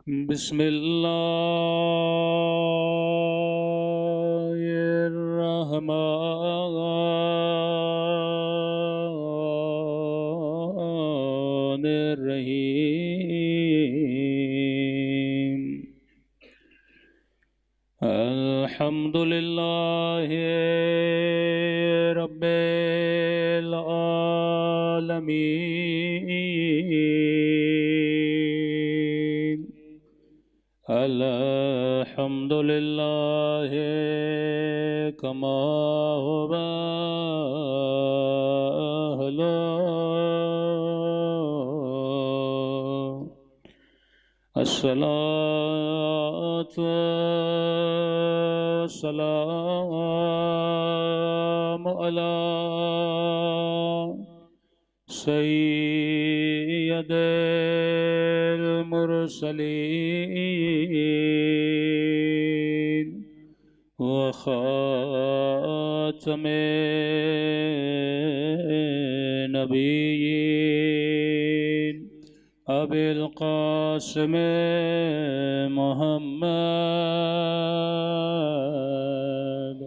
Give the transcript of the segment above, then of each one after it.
बिस्मिल्लाहिर्रहमानिर्रहीम। अल्हम्दुलिल्लाहि रब्बिल आलमीन। अल्हम्दुलिल्लाहि कमा हुवा अहलुहु। अस्सलातु वस्सलामु अला सय्यिदिल मुरसलीन व खातमिन नबिय्यीन अबिल क़ासिम मुहम्मद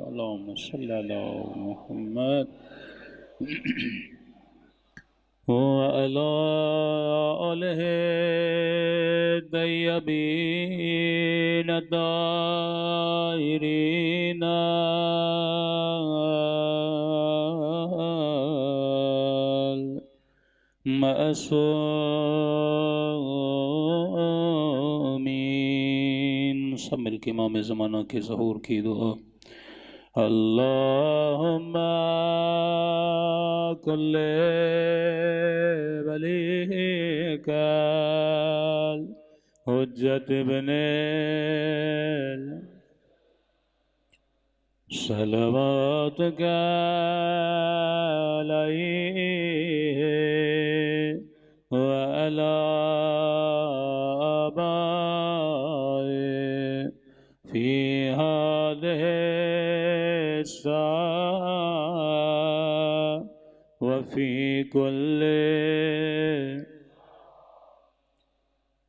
अल्लाहुम्मा सल्ली अला मुहम्मद व अला आलिहि तय्यबीन ताहिरीन मअसूमीन। सब मिलके इमाम ज़माना के ज़हूर की दुआ। अल्लाहुम्मा कुल्ले वलीका हुज्जत इब्ने सलवातुका अलैहि व अला आबाए फी हादिहि व फी कुल्ले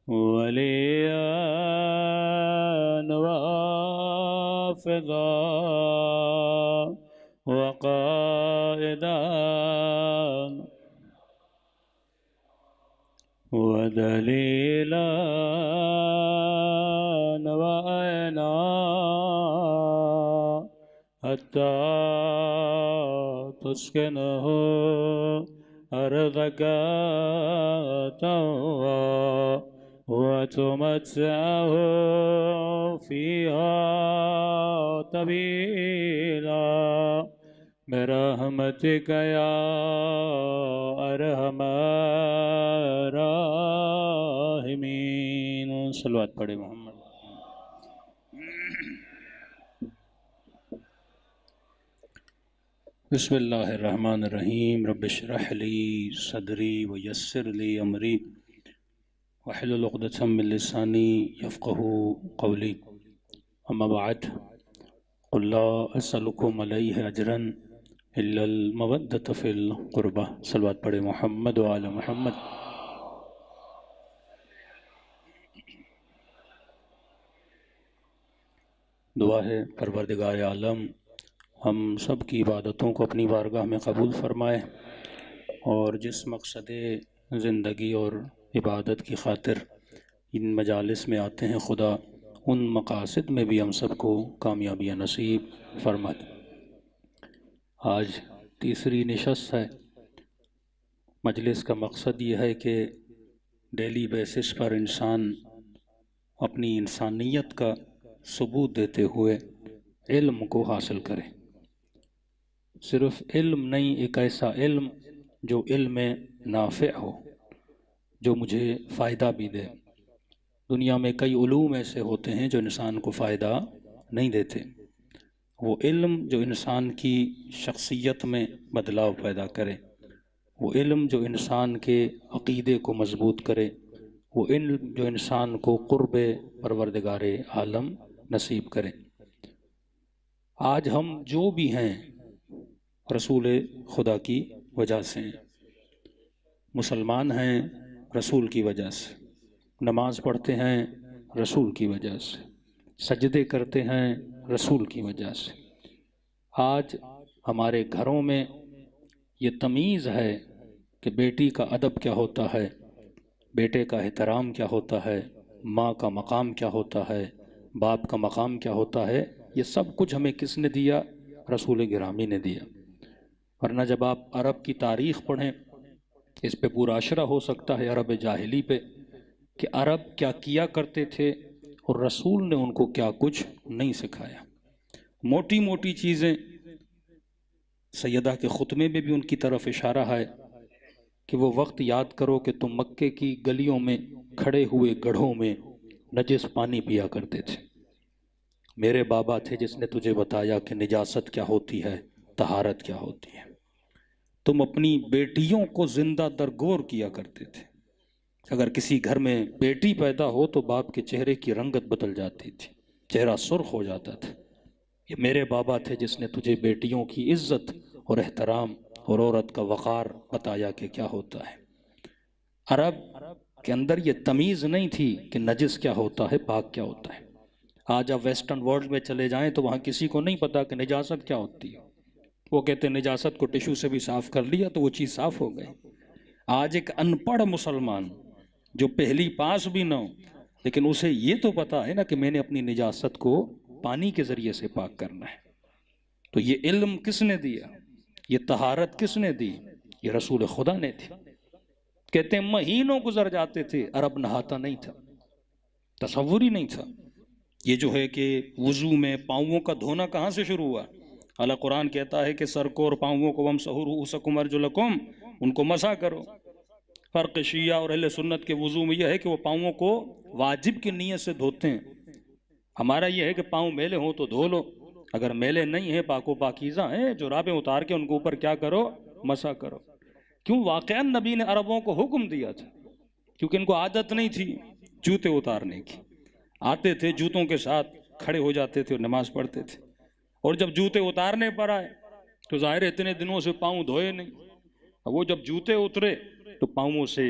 वलियान व हाफ़िज़ा व क़ाइदान व दलीलान व ऐना हत्ता तुस्किनहु अर्ज़का तवा व तुमत्तिअहु फ़ीहा तवीला बिरहमतिका या अरहमर राहिमीन। सल्लल्लाहु पढ़े मोहम्मद। बिस्मिल्लाहिर्रहमानिर्रहीम। रब्बिश्रह ली सदरी व यस्सिर ली अमरी वहलुल उक़दतम मिन लिसानी यफ़क़हू क़ौली। अम्मा बअद। क़ुल ला असअलुकुम अलैहि अजरन इल्लल मवद्दत फ़िल क़ुरबा। सल्लल्लाहु पढ़े मोहम्मद व आले मोहम्मद। दुआ है परवरदिगार आलम हम सब की इबादतों को अपनी बारगाह में कबूल फ़रमाए और जिस मकसद ज़िंदगी और इबादत की ख़ातिर इन मजालिस में आते हैं, खुदा उन मकासद में भी हम सबको कामयाबियाँ नसीब फरमा दे। आज तीसरी नशस्त है। मजलिस का मकसद ये है कि डेली बेसिस पर इंसान अपनी इंसानियत का सबूत देते हुए इल्म को हासिल करे। सिर्फ़ इल्म नहीं, एक ऐसा इल्म जो इल्म नाफ़िअ हो, जो मुझे फ़ायदा भी दे। दुनिया में कई उलूम ऐसे होते हैं जो इंसान को फ़ायदा नहीं देते। वो इल्म जो इंसान की शख्सियत में बदलाव पैदा करे, वो इल्म जो इंसान के अक़ीदे को मज़बूत करे, वो इल्म जो इंसान को क़ुर्ब परवरदिगार आलम नसीब करे। आज हम जो भी हैं रसूल खुदा की वजह से हैं। मुसलमान हैं रसूल की वजह से, नमाज़ पढ़ते हैं रसूल की वजह से, सजदे करते हैं रसूल की वजह से। आज हमारे घरों में ये तमीज़ है कि बेटी का अदब क्या होता है, बेटे का एहतराम क्या होता है, माँ का मकाम क्या होता है, बाप का मकाम क्या होता है। ये सब कुछ हमें किसने दिया? रसूल गिरामी ने दिया। वरना जब आप अरब की तारीख़ पढ़ें, इस पे पूरा अशरा हो सकता है अरब जाहिली पे, कि अरब क्या किया करते थे और रसूल ने उनको क्या कुछ नहीं सिखाया। मोटी मोटी चीज़ें, सैयदा के खुतबे में भी उनकी तरफ इशारा है कि वो वक्त याद करो कि तुम मक्के की गलियों में खड़े हुए गढ़ों में नजिस पानी पिया करते थे। मेरे बाबा थे जिसने तुझे बताया कि निजासत क्या होती है, तहारत क्या होती है। तुम अपनी बेटियों को जिंदा दरगोर किया करते थे। अगर किसी घर में बेटी पैदा हो तो बाप के चेहरे की रंगत बदल जाती थी, चेहरा सुर्ख हो जाता था। ये मेरे बाबा थे जिसने तुझे बेटियों की इज्जत और एहतराम और औरत का वक़ार बताया कि क्या होता है। अरब के अंदर ये तमीज़ नहीं थी कि नजिस क्या होता है, पाक क्या होता है। आज आप वेस्टर्न वर्ल्ड में चले जाएं तो वहाँ किसी को नहीं पता कि निजासत क्या होती है। वो कहते हैं निजासत को टिश्यू से भी साफ़ कर लिया तो वो चीज़ साफ़ हो गई। आज एक अनपढ़ मुसलमान जो पहली पास भी ना हो, लेकिन उसे ये तो पता है ना कि मैंने अपनी निजासत को पानी के ज़रिए से पाक करना है। तो ये इल्म किसने दिया, ये तहारत किसने दी? ये रसूल खुदा ने दी। कहते हैं महीनों गुजर जाते थे, अरब नहाता नहीं था, तसव्वुर ही नहीं था। ये जो है कि वुजू में पाँवों का धोना कहाँ से शुरू हुआ? अल्लाह कुरान कहता है कि सर को और पाँवों को वमसहू अर्जुलकुम, उनको मसा करो। फ़र्क शिया और अहले सुन्नत के वुजू में यह है कि वो पाँवों को वाजिब की नीयत से धोते हैं। हमारा यह है कि पाँव मेले हों तो धो लो, अगर मेले नहीं है, पाको पाकीज़ा हैं, जुराबें उतार के उनको ऊपर क्या करो? मसा करो। क्यों? वाक़अन नबी ने अरबों को हुक्म दिया था, क्योंकि इनको आदत नहीं थी जूते उतारने की। आते थे जूतों के साथ खड़े हो जाते थे और नमाज पढ़ते थे। और जब जूते उतारने पर आए तो ज़ाहिर इतने दिनों से पाँव धोए नहीं, वो जब जूते उतरे तो पाँवों से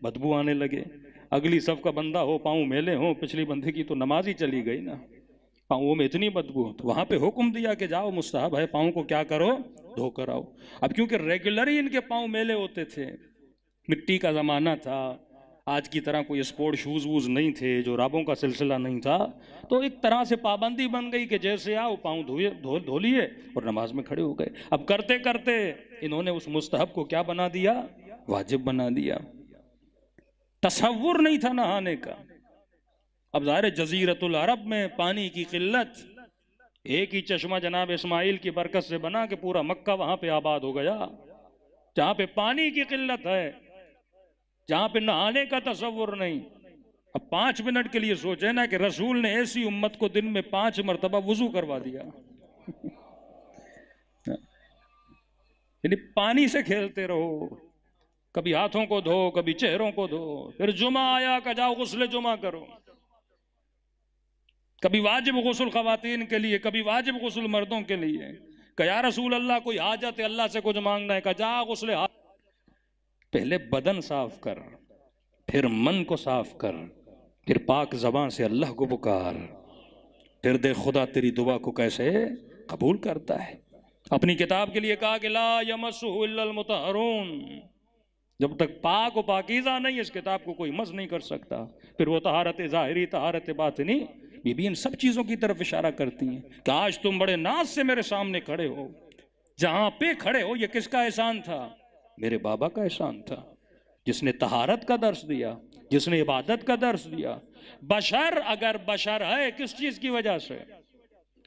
बदबू आने लगे। अगली सफ का बंदा हो, पाँव मेले हो, पिछली बंदे की तो नमाज ही चली गई ना, पाँवों में इतनी बदबू। तो वहाँ पे हुक्म दिया कि जाओ, मुस्तहब है, पाँव को क्या करो? धो कर आओ। अब क्योंकि रेगुलर ही इनके पाँव मेले होते थे, मिट्टी का ज़माना था, आज की तरह कोई स्पोर्ट शूज़ वूज़ नहीं थे, जो राबों का सिलसिला नहीं था, तो एक तरह से पाबंदी बन गई कि जैसे आओ पाँव धो लिए और नमाज में खड़े हो गए। अब करते करते इन्होंने उस मुस्तहब को क्या बना दिया? वाजिब बना दिया। तसव्वुर नहीं था नहाने का। अब ज़ाहिर जजीरतुल अरब में पानी की किल्लत, एक ही चश्मा जनाब इस्माइल की बरकत से बना के पूरा मक्का वहां पे आबाद हो गया। जहां पे पानी की किल्लत है, जहां पे नहाने का तसव्वुर नहीं। अब 5 मिनट के लिए सोचे ना कि रसूल ने ऐसी उम्मत को दिन में 5 मरतबा वुजू करवा दिया। यानी पानी से खेलते रहो, कभी हाथों को धो, कभी चेहरों को धो, फिर जुमा आया का जाओ गुस्ले जुमा करो। कभी वाजिब गुस्ल खवातीन के लिए, कभी वाजिब गुस्ल मर्दों के लिए। क्या रसूल अल्लाह कोई हाजत है, अल्लाह से कुछ मांगना है, का जा गुस्ले। पहले बदन साफ कर, फिर मन को साफ कर, फिर पाक जबान से अल्लाह को पुकार, फिर देख खुदा तेरी दुआ को कैसे कबूल करता है। अपनी किताब के लिए कहा कि ला यमस्सुहु इल्लल मुतहहरून, जब तक पाक व पाकीज़ा नहीं, इस किताब को कोई मस नहीं कर सकता। फिर वो तहारत ज़ाहिरी, तहारत बातिनी, बीबी इन सब चीज़ों की तरफ इशारा करती हैं कि आज तुम बड़े नाज से मेरे सामने खड़े हो। जहाँ पे खड़े हो, ये किसका एहसान था? मेरे बाबा का एहसान था, जिसने तहारत का दर्स दिया, जिसने इबादत का दर्स दिया। बशर अगर बशर है, किस चीज़ की वजह से?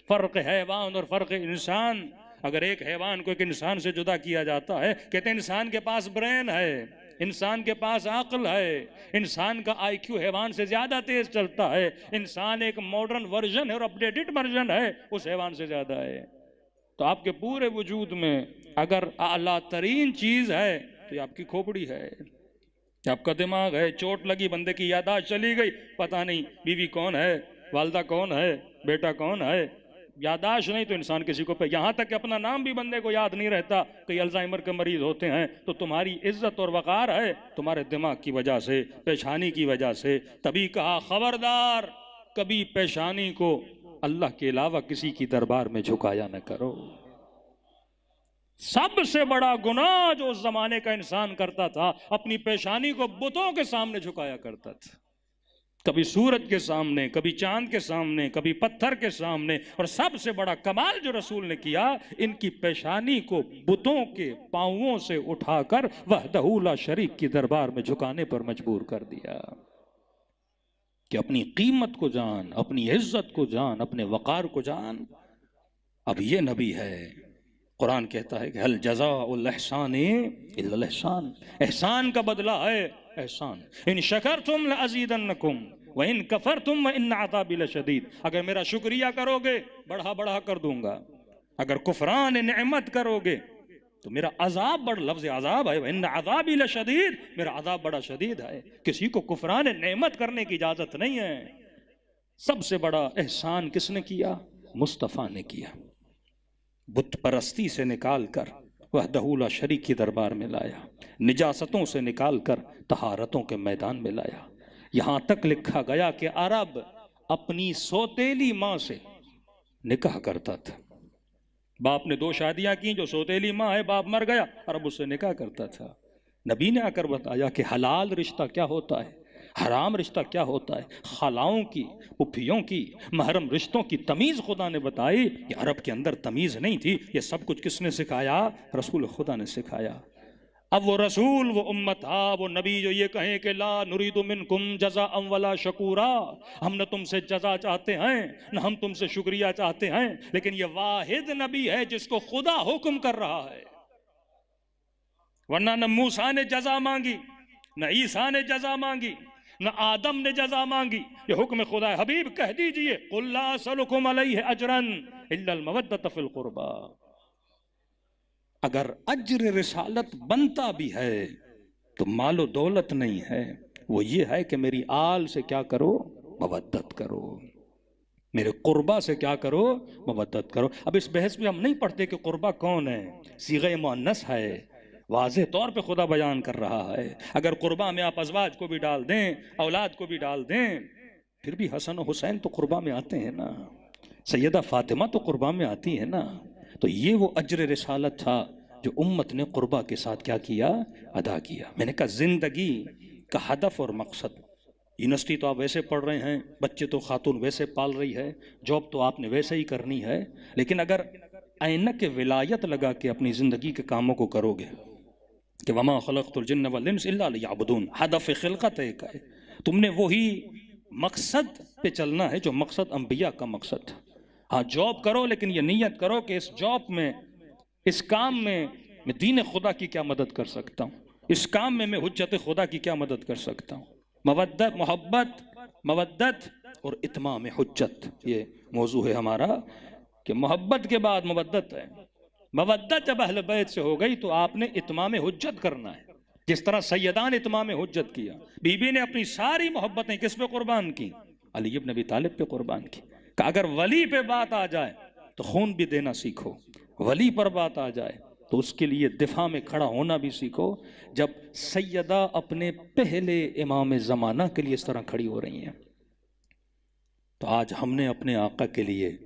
फ़र्क हैवान और फ़र्क इंसान। अगर एक हैवान को एक इंसान से जुदा किया जाता है, कहते हैं इंसान के पास ब्रेन है, इंसान के पास अक्ल है, इंसान का आईक्यू हैवान से ज्यादा तेज चलता है, इंसान एक मॉडर्न वर्जन है और अपडेटेड वर्जन है, उस हैवान से ज्यादा है। तो आपके पूरे वजूद में अगर आला तरीन चीज है तो ये आपकी खोपड़ी है, आपका दिमाग है। चोट लगी, बंदे की यादाश्त चली गई, पता नहीं बीवी कौन है, वालदा कौन है, बेटा कौन है, यादाश्त नहीं तो इंसान किसी को पे, यहाँ तक कि अपना नाम भी बंदे को याद नहीं रहता। कई अल्जाइमर के मरीज होते हैं। तो तुम्हारी इज्जत और वक़ार है तुम्हारे दिमाग की वजह से, पेशानी की वजह से। तभी कहा खबरदार कभी पेशानी को अल्लाह के अलावा किसी की दरबार में झुकाया न करो। सबसे बड़ा गुनाह जो उस जमाने का इंसान करता था, अपनी पेशानी को बुतों के सामने झुकाया करता था। कभी सूरज के सामने, कभी चांद के सामने, कभी पत्थर के सामने। और सबसे बड़ा कमाल जो रसूल ने किया, इनकी पेशानी को बुतों के पांवों से उठाकर वहदहू ला शरीक की दरबार में झुकाने पर मजबूर कर दिया कि अपनी कीमत को जान, अपनी इज्जत को जान, अपने वकार को जान। अब ये नबी है, कुरान कहता है कि हल जज़ाउल एहसान इल्लल एहसान, एहसान का बदला है एहसान। इन शकरतुम लअज़ीदन्नकुम व इन कफरतुम व इन अज़ाबी लशदीद। अगर मेरा शुक्रिया करोगे बढ़ा बढ़ा कर दूंगा, अगर कुफरान नेमत करोगे तो मेरा अजाब बड़ा, लफ्ज़ अजाब है, इन अज़ाबी लशदीद, मेरा अजाब बड़ा शदीद है। किसी को कुफरान नेमत करने की इजाजत नहीं है। सबसे बड़ा एहसान किसने किया? मुस्तफ़ा ने किया। बुत परस्ती से निकाल कर वहदहू ला शरीक की दरबार में लाया, निजासतों से निकाल कर तहारतों के मैदान में लाया। यहां तक लिखा गया कि अरब अपनी सौतेली माँ से निकाह करता था। बाप ने 2 शादियां की, जो सौतेली माँ है, बाप मर गया, अरब उससे निकाह करता था। नबी ने आकर बताया कि हलाल रिश्ता क्या होता है, हराम रिश्ता क्या होता है। खालाओं की, पुफियों की, महरम रिश्तों की तमीज़ खुदा ने बताई कि अरब के अंदर तमीज़ नहीं थी। ये सब कुछ किसने सिखाया? रसूल खुदा ने सिखाया। अब वो रसूल, वो उम्मत था, वो नबी जो ये कहें कि ला नुरीदु मिनकुम जज़ाअन वला शकूरा, हम न तुमसे जज़ा चाहते हैं न हम तुमसे शुक्रिया चाहते हैं। लेकिन ये वाहिद नबी है जिसको खुदा हुक्म कर रहा है। वरना न मूसा ने जज़ा मांगी, न ईसा ने जज़ा मांगी, न आदम ने जज़ा मांगी। ये हुक्म खुदा है। हबीब कह दीजिए कुल ला असलुकुम अलैहि अजरन इल्लल मवद्दत फिल कुर्बा। अगर अज्र रिसालत बनता भी है तो मालो दौलत नहीं है, वो ये है कि मेरी आल से क्या करो? मवद्दत करो। मेरे कुर्बा से क्या करो? मवद्दत करो। अब इस बहस में हम नहीं पढ़ते कि कुर्बा कौन है, सीग़े मुअन्नस है, वाज़ेह तौर पे खुदा बयान कर रहा है। अगर कुर्बा में आप अज़वाज को भी डाल दें, औलाद को भी डाल दें, फिर भी हसन और हुसैन तो कुर्बा में आते हैं ना, सैयदा फातिमा तो कुर्बा में आती है ना। तो ये वो अज्र रिसालत था जो उम्मत ने कुर्बा के साथ क्या किया? अदा किया। मैंने कहा जिंदगी का हदफ और मकसद, यूनिवर्सिटी तो आप वैसे पढ़ रहे हैं, बच्चे तो खातून वैसे पाल रही है, जॉब तो आपने वैसे ही करनी है, लेकिन अगर ऐनक विलायत लगा के अपनी ज़िंदगी के कामों को करोगे कि वमा खलक़तुल जिन्न वल इंस इल्ला लियअबुदून, हदफ खिलकत एक है, तुमने वही मकसद पे चलना है जो मकसद अंबिया का मकसद था। हाँ, जॉब करो, लेकिन ये नियत करो कि इस जॉब में, इस काम में मैं दीन खुदा की क्या मदद कर सकता हूँ, इस काम में मैं हुज्जत खुदा की क्या मदद कर सकता हूँ। मवद्दत, मोहब्बत, मवद्दत और इत्माम हुज्जत, ये मौजू है हमारा कि मोहब्बत के बाद मवद्दत है। मवद्दत जब अहले बैत से हो गई तो आपने इत्माम हुज्जत करना है। जिस तरह सैयदा ने इत्माम हुज्जत किया, बीबी ने अपनी सारी मोहब्बतें किस पे कुर्बान की? अली इब्न अबी तालिब पे कुर्बान की। कि अगर वली पे बात आ जाए तो खून भी देना सीखो, वली पर बात आ जाए तो उसके लिए दिफा में खड़ा होना भी सीखो। जब सैयदा अपने पहले इमाम ज़माना के लिए इस तरह खड़ी हो रही हैं, तो आज हमने अपने आका के लिए,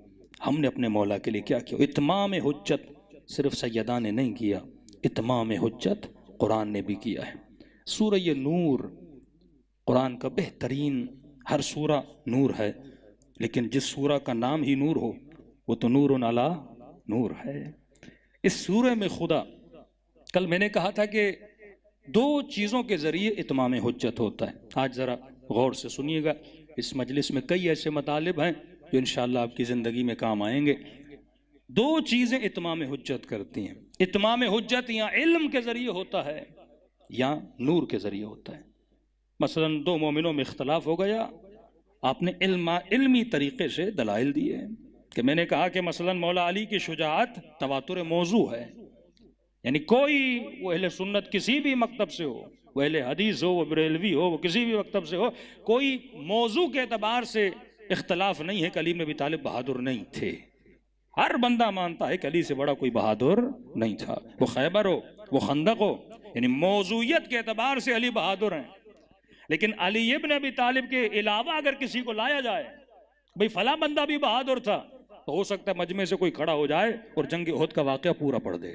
हमने अपने मौला के लिए क्या किया? इत्माम हुज्जत सिर्फ सैयदा ने नहीं किया, इत्माम हुज्जत कुरान ने भी किया है। सूरह नूर कुरान का बेहतरीन, हर सूरा नूर है, लेकिन जिस सूरा का नाम ही नूर हो वो तो नूरुन अला नूर है। इस सूरे में खुदा, कल मैंने कहा था कि 2 चीज़ों के ज़रिए इत्माम हुज्जत होता है। आज ज़रा गौर से सुनिएगा, इस मजलिस में कई ऐसे मतालिब हैं जो इंशाअल्लाह आपकी ज़िंदगी में काम आएंगे। 2 चीज़ें इत्माम हुज्जत करती हैं। इत्माम हुज्जत या इल्म के ज़रिए होता है या नूर के ज़रिए होता है। मसलन 2 मोमिनों में इख्तलाफ हो गया, आपने इल्मी तरीक़े से दलाइल दिए कि मैंने कहा कि मसलन मौला अली की शुजाअत तवातुर मौजू है, यानी कोई वो अहले सुन्नत किसी भी मकतब से हो, वो अहले हदीस हो, वो बरेलवी हो, वो किसी भी मकतब से हो, कोई मौजू के एतबार से इख्तलाफ नहीं है कि अली में भी तालिब बहादुर नहीं थे। हर बंदा मानता है कि अली से बड़ा कोई बहादुर नहीं था, वो खैबर हो, वो खंदक हो, यानी मौजूयत के एतबार से अली बहादुर हैं। लेकिन अली इब्न अबी तालिब के अलावा अगर किसी को लाया जाए भाई फला बंदा भी बहादुर था, तो हो सकता है मजमे से कोई खड़ा हो जाए और जंग उहद का वाकया पूरा पढ़ दे।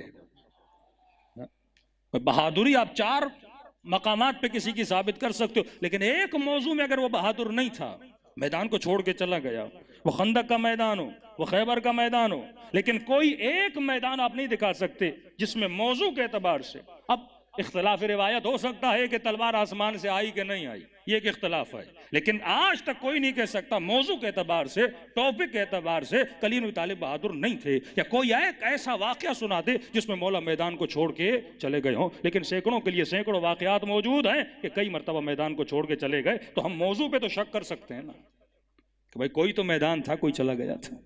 बहादुरी आप चार मकामात पे किसी की साबित कर सकते हो, लेकिन एक मौजू में अगर वो बहादुर नहीं था, मैदान को छोड़ के चला गया, वो खंदक का मैदान हो, वो खैबर का मैदान हो, लेकिन कोई एक मैदान आप नहीं दिखा सकते जिसमें मौजू के एतबार से, अब इख्तलाफ रिवायत हो सकता है कि तलवार आसमान से आई कि नहीं आई, ये एक इख्तलाफ है, लेकिन आज तक कोई नहीं कह सकता मौजू के एतबार से, टॉपिक के एतबार से अली इब्न तालिब बहादुर नहीं थे। या कोई एक ऐसा वाकया सुना दे जिसमें मौला मैदान को छोड़ के चले गए हों, लेकिन सैकड़ों के लिए सैकड़ों वाकयात मौजूद हैं कि कई मरतबा मैदान को छोड़ के चले गए, तो हम मौजू पे तो शक कर सकते हैं ना कि भाई कोई तो मैदान था, कोई चला गया था।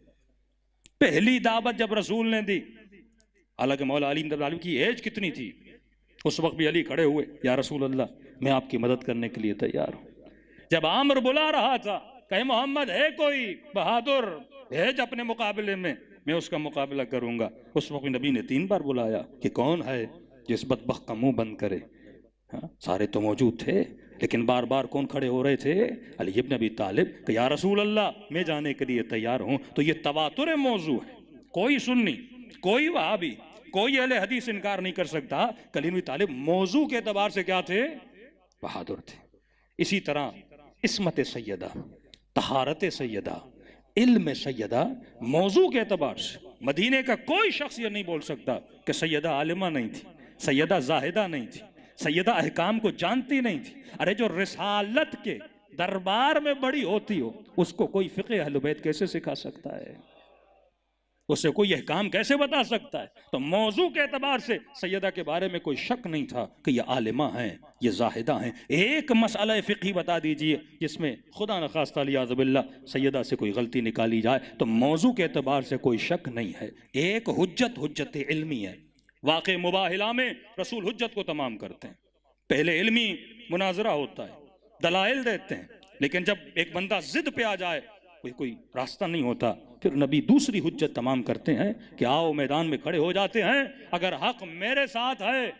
पहली दावत जब रसूल ने दी, हालांकि मौला अली इब्न तालिब की एज कितनी थी, उस वक्त भी अली खड़े हुए, या रसूल अल्लाह मैं आपकी मदद करने के लिए तैयार हूं। जब आमर बुला रहा था, कहे मोहम्मद है कोई बहादुर, भेज अपने मुकाबले में, मैं उसका मुकाबला करूंगा। उस वक्त नबी ने 3 बार बुलाया कि कौन है जिस बदबख्त का मुंह बंद करे। हाँ, सारे तो मौजूद थे, लेकिन बार बार कौन खड़े हो रहे थे? अली इब्न अबी तालिब कि या रसूल अल्लाह मैं जाने के लिए तैयार हूं। तो ये तवातुर मौजू है, कोई सुन्नी, कोई वहाबी, कोई अहले हदीस इनकार नहीं कर सकता कि अली इब्न तालिब मौजू के एतबार से क्या थे? बहादुर थे। इसी तरह इस्मत सैयदा, तहारत सैयदा, इल्म सैयदा, मौजू के एतबार से मदीने का कोई शख्स ये नहीं बोल सकता कि सैयदा आलिमा नहीं थी, सैयदा जाहिदा नहीं थी, सैयदा अहकाम को जानती नहीं थी। अरे जो रिसालत के दरबार में बड़ी होती हो, उसको कोई फ़िक़्ह अहले बैत कैसे सिखा सकता है? उससे कोई अहकाम कैसे बता सकता है? तो मौजू के एतबार से सैयदा के बारे में कोई शक नहीं था कि ये आलिमा हैं, ये जाहिदा हैं। एक मसला फ़िक़ही बता दीजिए जिसमें खुदा न खास्ता लियाज़ुबिल्लाह सैयदा से कोई गलती निकाली जाए, तो मौजू के एतबार से कोई शक नहीं है। एक हुज्जत इल्मी है। वाक़े मुबाहिला में रसूल हुज्जत को तमाम करते हैं। पहले इल्मी मुनाजरा होता है, दलाइल देते हैं, लेकिन जब एक बंदा जिद पे आ जाए, कोई रास्ता नहीं होता, फिर नबी दूसरी हुज्जत तमाम करते हैं कि आओ मैदान में खड़े हो जाते हैं। अगर हक मेरे साथ है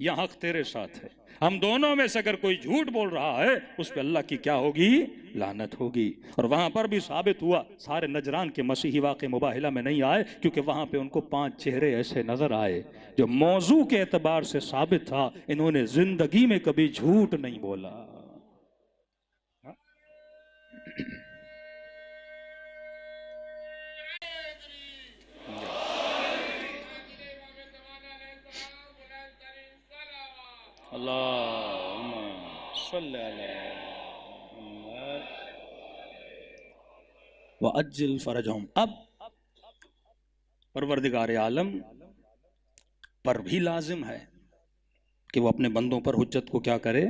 या हक तेरे साथ है, हम दोनों में से अगर कोई झूठ बोल रहा है, उस पर अल्लाह की क्या होगी? लानत होगी। और वहां पर भी साबित हुआ, सारे नजरान के मसीही वाक़े मुबाहिला में नहीं आए, क्योंकि वहां पे उनको 5 चेहरे ऐसे नजर आए जो मौजू के एतबार से साबित था, इन्होंने जिंदगी में कभी झूठ नहीं बोला। वअज्जिल फरजहुम। अब परवरदिगार आलम पर भी लाजिम है कि वो अपने बंदों पर हुज्जत को क्या करे?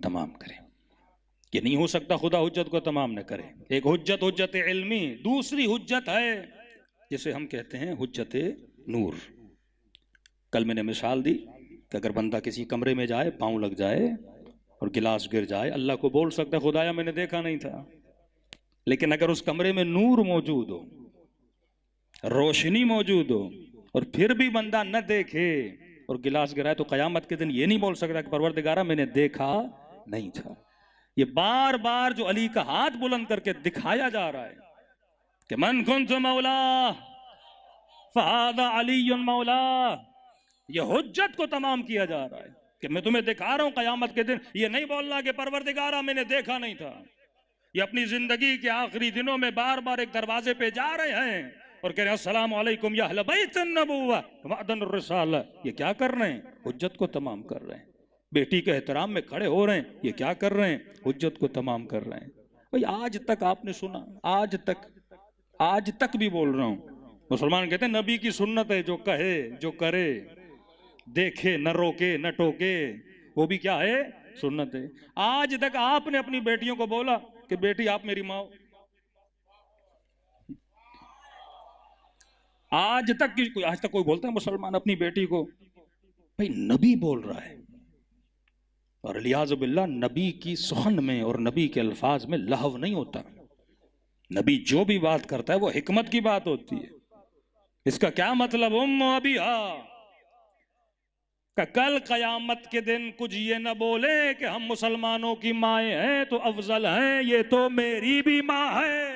तमाम करे। ये नहीं हो सकता खुदा हुज्जत को तमाम न करे। एक हुज्जत इल्मी, दूसरी हुज्जत है जिसे हम कहते हैं हुज्जत नूर। कल मैंने मिसाल दी कि अगर बंदा किसी कमरे में जाए, पाँव लग जाए और गिलास गिर जाए, अल्लाह को बोल सकता है खुदाया मैंने देखा नहीं था। लेकिन अगर उस कमरे में नूर मौजूद हो, रोशनी मौजूद हो, और फिर भी बंदा न देखे और गिलास गिराए, तो कयामत के दिन ये नहीं बोल सकता कि परवरदिगारा मैंने देखा नहीं था। ये बार बार जो अली का हाथ बुलंद करके दिखाया जा रहा है कि मन कुन्तु मौला फहादा अलीयुन मौला, ये हुज्जत को तमाम किया जा रहा है कि मैं तुम्हें दिखा रहा हूं कयामत के दिन। ये नहीं बोलना कि परवरदिगारा मैंने देखा नहीं था। ये अपनी जिंदगी के आखिरी दिनों में बार बार एक दरवाजे पे जा रहे हैं और कह रहे हैं अस्सलामु अलैकुम या अहले बैतिन नबुव्वा वअदन रिसाला। ये क्या कर रहे हैं? हुज्जत को तमाम कर रहे हैं। बेटी के एहतराम में खड़े हो रहे हैं, ये क्या कर रहे हैं? हुज्जत को तमाम कर रहे हैं। भाई आज तक आपने सुना, आज तक भी बोल रहा हूं, मुसलमान कहते हैं नबी की सुन्नत है, जो कहे जो करे, देखे न रोके न टोके, वो भी क्या है? सुन्नत है। आज तक आपने अपनी बेटियों को बोला कि बेटी आप मेरी माँ हो? आज तक कोई बोलता है मुसलमान अपनी बेटी को? भाई नबी बोल रहा है, और लिहाज़ बिल्लाह नबी की सुखन में और नबी के अल्फाज में लहव नहीं होता। नबी जो भी बात करता है वो हिकमत की बात होती है। इसका क्या मतलब? अबिहा का कल कयामत के दिन कुछ ये न बोले कि हम मुसलमानों की माएँ हैं तो अफजल हैं, ये तो मेरी भी माँ है।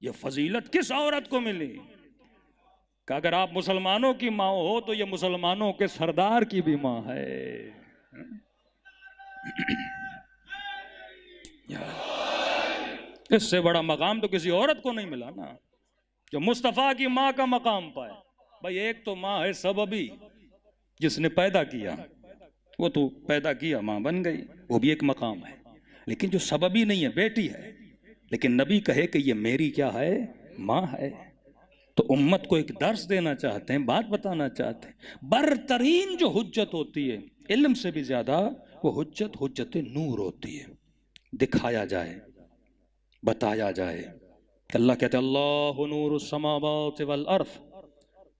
ये फजीलत किस औरत को मिली कि अगर आप मुसलमानों की माँ हो तो ये मुसलमानों के सरदार की भी माँ है। इससे बड़ा मकाम तो किसी औरत को नहीं मिला ना, जो मुस्तफ़ा की माँ का मकाम पाए। भाई एक तो माँ है सबबी, जिसने पैदा किया, वो तो पैदा किया माँ बन गई, वो भी एक मकाम है। लेकिन जो सबबी नहीं है, बेटी है, लेकिन नबी कहे कि ये मेरी क्या है, माँ है। तो उम्मत को एक दर्स देना चाहते हैं, बात बताना चाहते हैं। बरतरीन जो हुज्जत होती है, इल्म से भी ज्यादा वो हुज्जत हुज्जत नूर होती है। दिखाया जाए, बताया जाए। अल्लाह कहते हैं अल्लाहु नूरुस समावाति वल अर्द,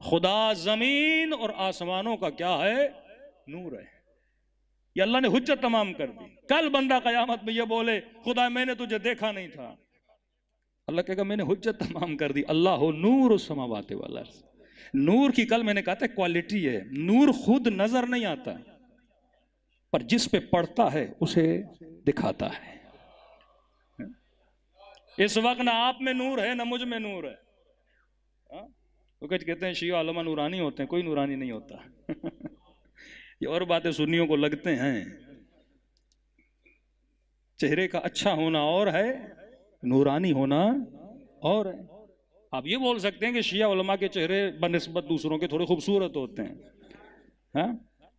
खुदा जमीन और आसमानों का क्या है, नूर है। ये अल्लाह ने हुज्जत तमाम कर दी। कल बंदा कयामत में ये बोले खुदा मैंने तुझे देखा नहीं था, अल्लाह कहेगा मैंने हुज्जत तमाम कर दी। अल्लाह नूर समावाति वल अर्द। नूर की कल मैंने कहा था क्वालिटी है, नूर खुद नजर नहीं आता, पर जिस पे पड़ता है उसे दिखाता है। इस वक्त ना आप में नूर है ना मुझ में नूर है। तो कहते हैं शिया उलमा नूरानी होते हैं, कोई नूरानी नहीं होता। ये और बातें सुन्नियों को लगते हैं। चेहरे का अच्छा होना और है, नूरानी होना और है। आप ये बोल सकते हैं कि शिया उलमा के चेहरे बनिस्बत दूसरों के थोड़े खूबसूरत होते हैं, हाँ?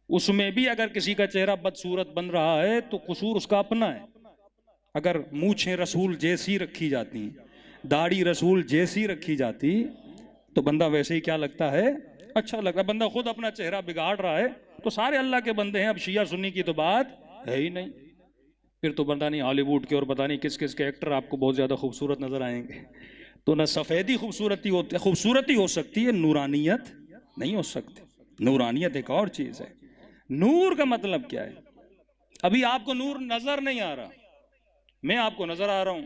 उसमें भी अगर किसी का चेहरा बदसूरत बन रहा है तो कसूर उसका अपना है। अगर मूछें रसूल जैसी रखी जाती, दाढ़ी रसूल जैसी रखी जाती, तो बंदा वैसे ही क्या लगता है, अच्छा लगता है। बंदा खुद अपना चेहरा बिगाड़ रहा है तो सारे अल्लाह के बंदे हैं। अब शिया सुन्नी की तो बात है ही नहीं। फिर तो पता नहीं हॉलीवुड के और पता नहीं किस किस के एक्टर आपको बहुत ज्यादा खूबसूरत नजर आएंगे। तो ना सफेदी खूबसूरती हो सकती है, नूरानियत नहीं हो सकती। नूरानियत एक और चीज है। नूर का मतलब क्या है? अभी आपको नूर नजर नहीं आ रहा, मैं आपको नजर आ रहा हूं,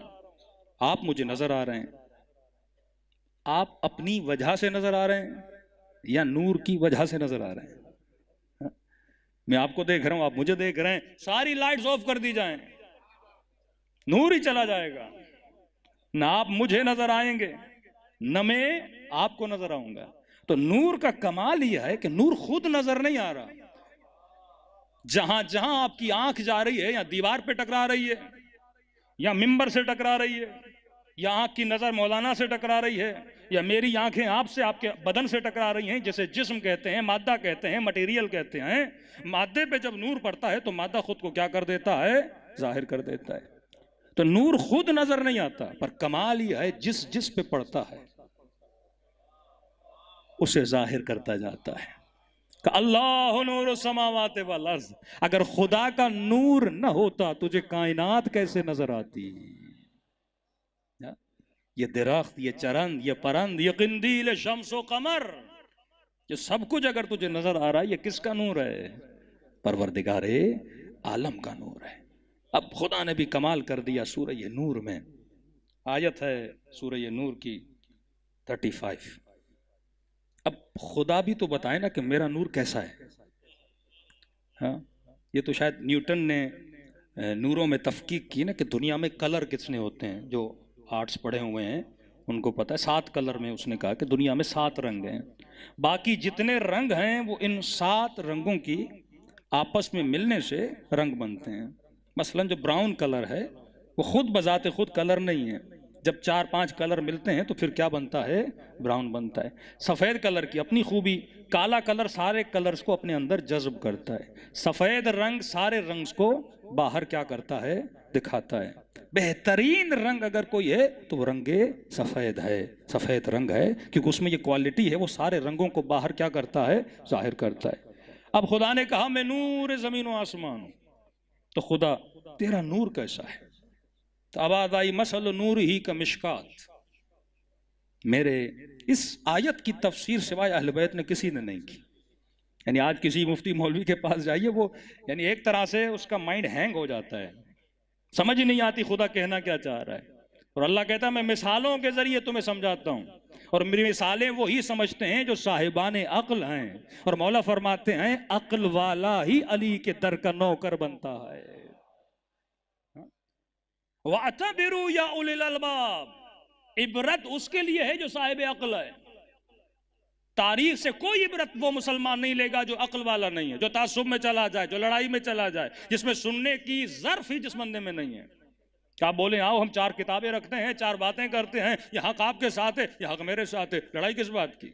आप मुझे नजर आ रहे हैं। आप अपनी वजह से नजर आ रहे हैं या नूर की वजह से नजर आ रहे हैं? मैं आपको देख रहा हूं, आप मुझे देख रहे हैं, सारी लाइट्स ऑफ कर दी जाएं, नूर ही चला जाएगा। ना आप मुझे नजर आएंगे न मैं आपको नजर आऊंगा। तो नूर का कमाल यह है कि नूर खुद नजर नहीं आ रहा। जहां जहां आपकी आंख जा रही है, या दीवार पे टकरा रही है, या मिंबर से टकरा रही है, या आंख की नजर मौलाना से टकरा रही है, या मेरी आंखें आपसे, आपके बदन से टकरा रही हैं, जैसे जिस्म कहते हैं, मादा कहते हैं, मटेरियल कहते हैं। मादे पे जब नूर पड़ता है तो मादा खुद को क्या कर देता है, जाहिर कर देता है। तो नूर खुद नजर नहीं आता, पर कमाल ही है जिस जिस पे पड़ता है उसे जाहिर करता जाता है। अल्लाह नूर समावाते वल अर्ज़। अगर खुदा का नूर न होता तुझे कायनात कैसे नजर आती? ये दरख्त, ये चरंद, ये परंद, ये किंदील शम्सो कमर, ये सब कुछ अगर तुझे नजर आ रहा है, ये किसका नूर है? परवरदिगारे आलम का नूर है। अब खुदा ने भी कमाल कर दिया। सूरह नूर में आयत है, सूरह नूर की 35। अब खुदा भी तो बताए ना कि मेरा नूर कैसा है। हाँ, ये तो शायद न्यूटन ने नूरों में तफकीक की ना कि दुनिया में कलर कितने होते हैं। जो आर्ट्स पढ़े हुए हैं उनको पता है, 7 कलर में उसने कहा कि दुनिया में 7 रंग हैं। बाकी जितने रंग हैं वो इन 7 रंगों की आपस में मिलने से रंग बनते हैं। मसलन जो ब्राउन कलर है वो खुद बजाते खुद कलर नहीं है। जब 4-5 कलर मिलते हैं तो फिर क्या बनता है, ब्राउन बनता है। सफ़ेद कलर की अपनी खूबी, काला कलर सारे कलर्स को अपने अंदर जज्ब करता है। सफ़ेद रंग सारे रंग को बाहर क्या करता है, दिखाता है। बेहतरीन रंग अगर कोई है तो वो रंगे सफ़ेद है, सफ़ेद रंग है, क्योंकि उसमें ये क्वालिटी है, वो सारे रंगों को बाहर क्या करता है, जाहिर करता है। अब खुदा ने कहा मैं नूर ज़मीन व आसमान हूँ। तो खुदा तेरा नूर कैसा है? तो आवाज आई मसल नूर ही का मिशकात। मेरे इस आयत की तफसीर सिवाय अहले बैत ने किसी ने नहीं की। यानी आज किसी मुफ्ती मौलवी के पास जाइए, वो यानी एक तरह से उसका माइंड हैंग हो जाता है, समझ ही नहीं आती खुदा कहना क्या चाह रहा है। और अल्लाह कहता है मैं मिसालों के जरिए तुम्हें समझाता हूँ, और मेरी मिसालें वो ही समझते हैं जो साहिबान अक्ल हैं। और मौला फरमाते हैं अक्ल वाला ही अली के दर का नौकर बनता है। वातबिरू या उलिल अलबाब, इबरत उसके लिए है जो साहिब अक्ल है। तारीख से कोई इबरत वो मुसलमान नहीं लेगा जो अक्ल वाला नहीं है, जो तासुब में चला जाए, जो लड़ाई में चला जाए, जिसमें सुनने की ज़र्फ ही जिस बंदे में नहीं है। क्या आप बोले आओ हम 4 किताबें रखते हैं, 4 बातें करते हैं, यह हक आपके साथ है, यह हक मेरे साथ है, लड़ाई किस बात की?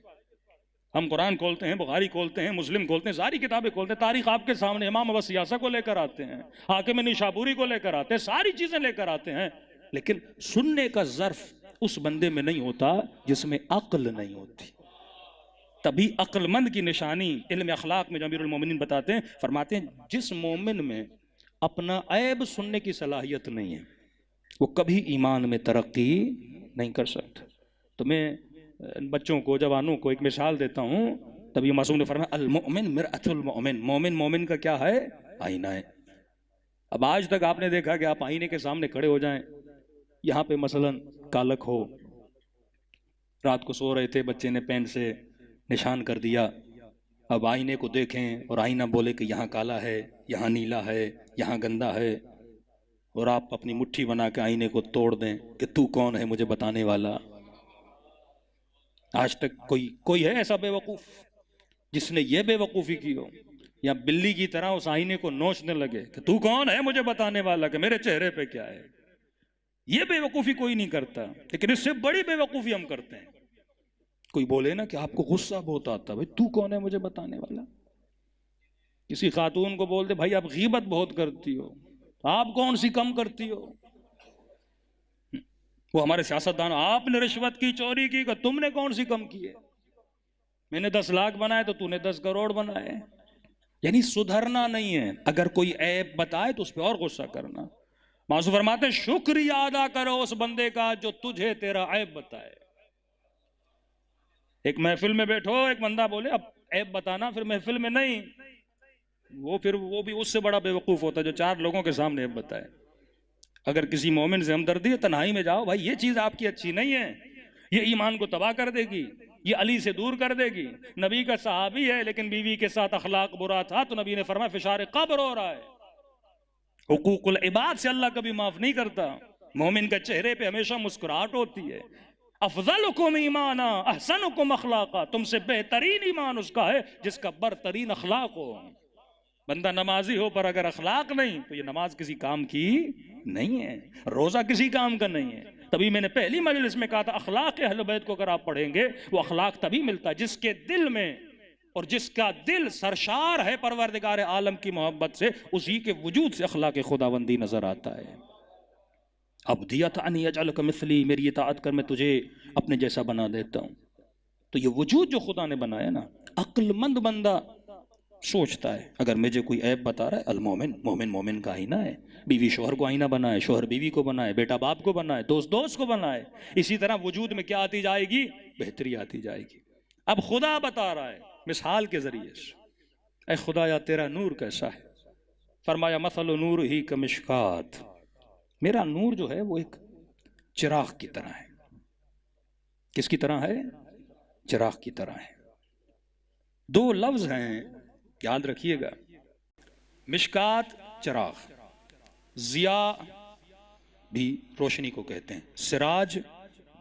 हम कुरान खोलते हैं, बुखारी खोलते हैं, मुस्लिम खोलते हैं, सारी किताबें खोलते हैं, तारीख आपके सामने, इमाम अबू सियासा को लेकर आते हैं, हाकिम निशापुरी को लेकर आते हैं, सारी चीजें लेकर आते हैं, लेकिन सुनने का ज़र्फ उस बंदे में नहीं होता जिसमें अक्ल नहीं होती। तभी अक्लमंद की निशानी इल्म अखलाक में जो अमीरुल मोमिनीन बताते हैं, फरमाते हैं जिस मोमिन में अपना ऐब सुनने की सलाहियत नहीं है वो कभी ईमान में तरक्की नहीं कर सकता। तो मैं बच्चों को, जवानों को एक मिसाल देता हूँ। तभी मासूम ने फरमाया अल मोमिन मिरअतुल मोमिन, मोमिन मोमिन का क्या है? आईना है। अब आज तक आपने देखा कि आप आईने के सामने खड़े हो जाएं, यहाँ पे मसलन कालक हो, रात को सो रहे थे, बच्चे ने पेन से निशान कर दिया, अब आईने को देखें और आईना बोले कि यहाँ काला है, यहाँ नीला है, यहाँ गंदा है, और आप अपनी मुट्ठी बना के आईने को तोड़ दें कि तू कौन है मुझे बताने वाला। आज तक कोई है ऐसा बेवकूफ जिसने ये बेवकूफ़ी की हो, या बिल्ली की तरह उस आईने को नोचने लगे कि तू कौन है मुझे बताने वाला, कि मेरे चेहरे पे क्या है? ये बेवकूफ़ी कोई नहीं करता, लेकिन इससे बड़ी बेवकूफ़ी हम करते हैं। कोई बोले ना कि आपको गुस्सा बहुत आता, भाई तू कौन है मुझे बताने वाला। किसी खातून को बोल दे भाई आप गीबत बहुत करती हो, आप कौन सी कम करती हो। वो हमारे सियासतदान, आपने रिश्वत की, चोरी की, कि तुमने कौन सी कम की है? मैंने 10 लाख बनाए तो तूने 10 करोड़ बनाए। यानी सुधरना नहीं है, अगर कोई ऐब बताए तो उस पर और गुस्सा करना। मासूम फरमाते हैं शुक्रिया अदा करो उस बंदे का जो तुझे तेरा ऐब बताए। एक महफिल में बैठो, एक बंदा बोले अब ऐब बताना, फिर महफिल में नहीं, वो भी उससे बड़ा बेवकूफ होता है जो 4 लोगों के सामने ऐब बताए। अगर किसी मोमिन से हमदर्दी है, तन्हाई में जाओ, भाई ये चीज आपकी अच्छी नहीं है, ये ईमान को तबाह कर देगी, ये अली से दूर कर देगी। नबी का सहाबी है लेकिन बीवी के साथ अखलाक बुरा था तो नबी ने फरमाया फिशार कब्र हो रहा है। हुकूकुल इबाद से अल्लाह कभी माफ नहीं करता। मोमिन के चेहरे पे हमेशा मुस्कुराहट होती है। अफजलुकुम ईमाना अहसनुकुम अखलाका, तुमसे बेहतरीन ईमान उसका है जिसका बरतरीन अखलाक हो। बंदा नमाजी हो पर अगर अखलाक नहीं तो ये नमाज किसी काम की नहीं है, रोजा किसी काम का नहीं है। तभी मैंने पहली मजलिस में कहा था अखलाक अहले बैत को अगर आप पढ़ेंगे वो अखलाक तभी मिलता है जिसके दिल में, और जिसका दिल सरशार है परवरदिगार आलम की मोहब्बत से, उसी के वजूद से अखलाक खुदाबंदी नजर आता है। अब दिया था अन यजअलक मिस्ली, मेरी इताअत कर मैं तुझे अपने जैसा बना देता हूँ। तो ये वजूद जो खुदा ने बनाया ना, अक्लमंद बंदा सोचता है अगर मुझे कोई ऐब बता रहा है, अल मोमिन मोमिन मोमिन का आईना है। बीवी शोहर को आईना बनाए, शोहर बीवी को बनाए, बेटा बाप को बनाए, दोस्त दोस्त को बनाए। इसी तरह वजूद में क्या आती जाएगी? बेहतरी आती जाएगी। अब खुदा बता रहा है मिसाल के जरिए से, ऐ खुदाया तेरा नूर कैसा है? फरमाया मसल नूर ही कमिश्कात, मेरा नूर जो है वो एक चिराग की तरह है। किसकी तरह है? चिराग की तरह है। 2 लफ्ज हैं, याद रखिएगा, मिशकात चिराग, जिया भी रोशनी को कहते हैं, सिराज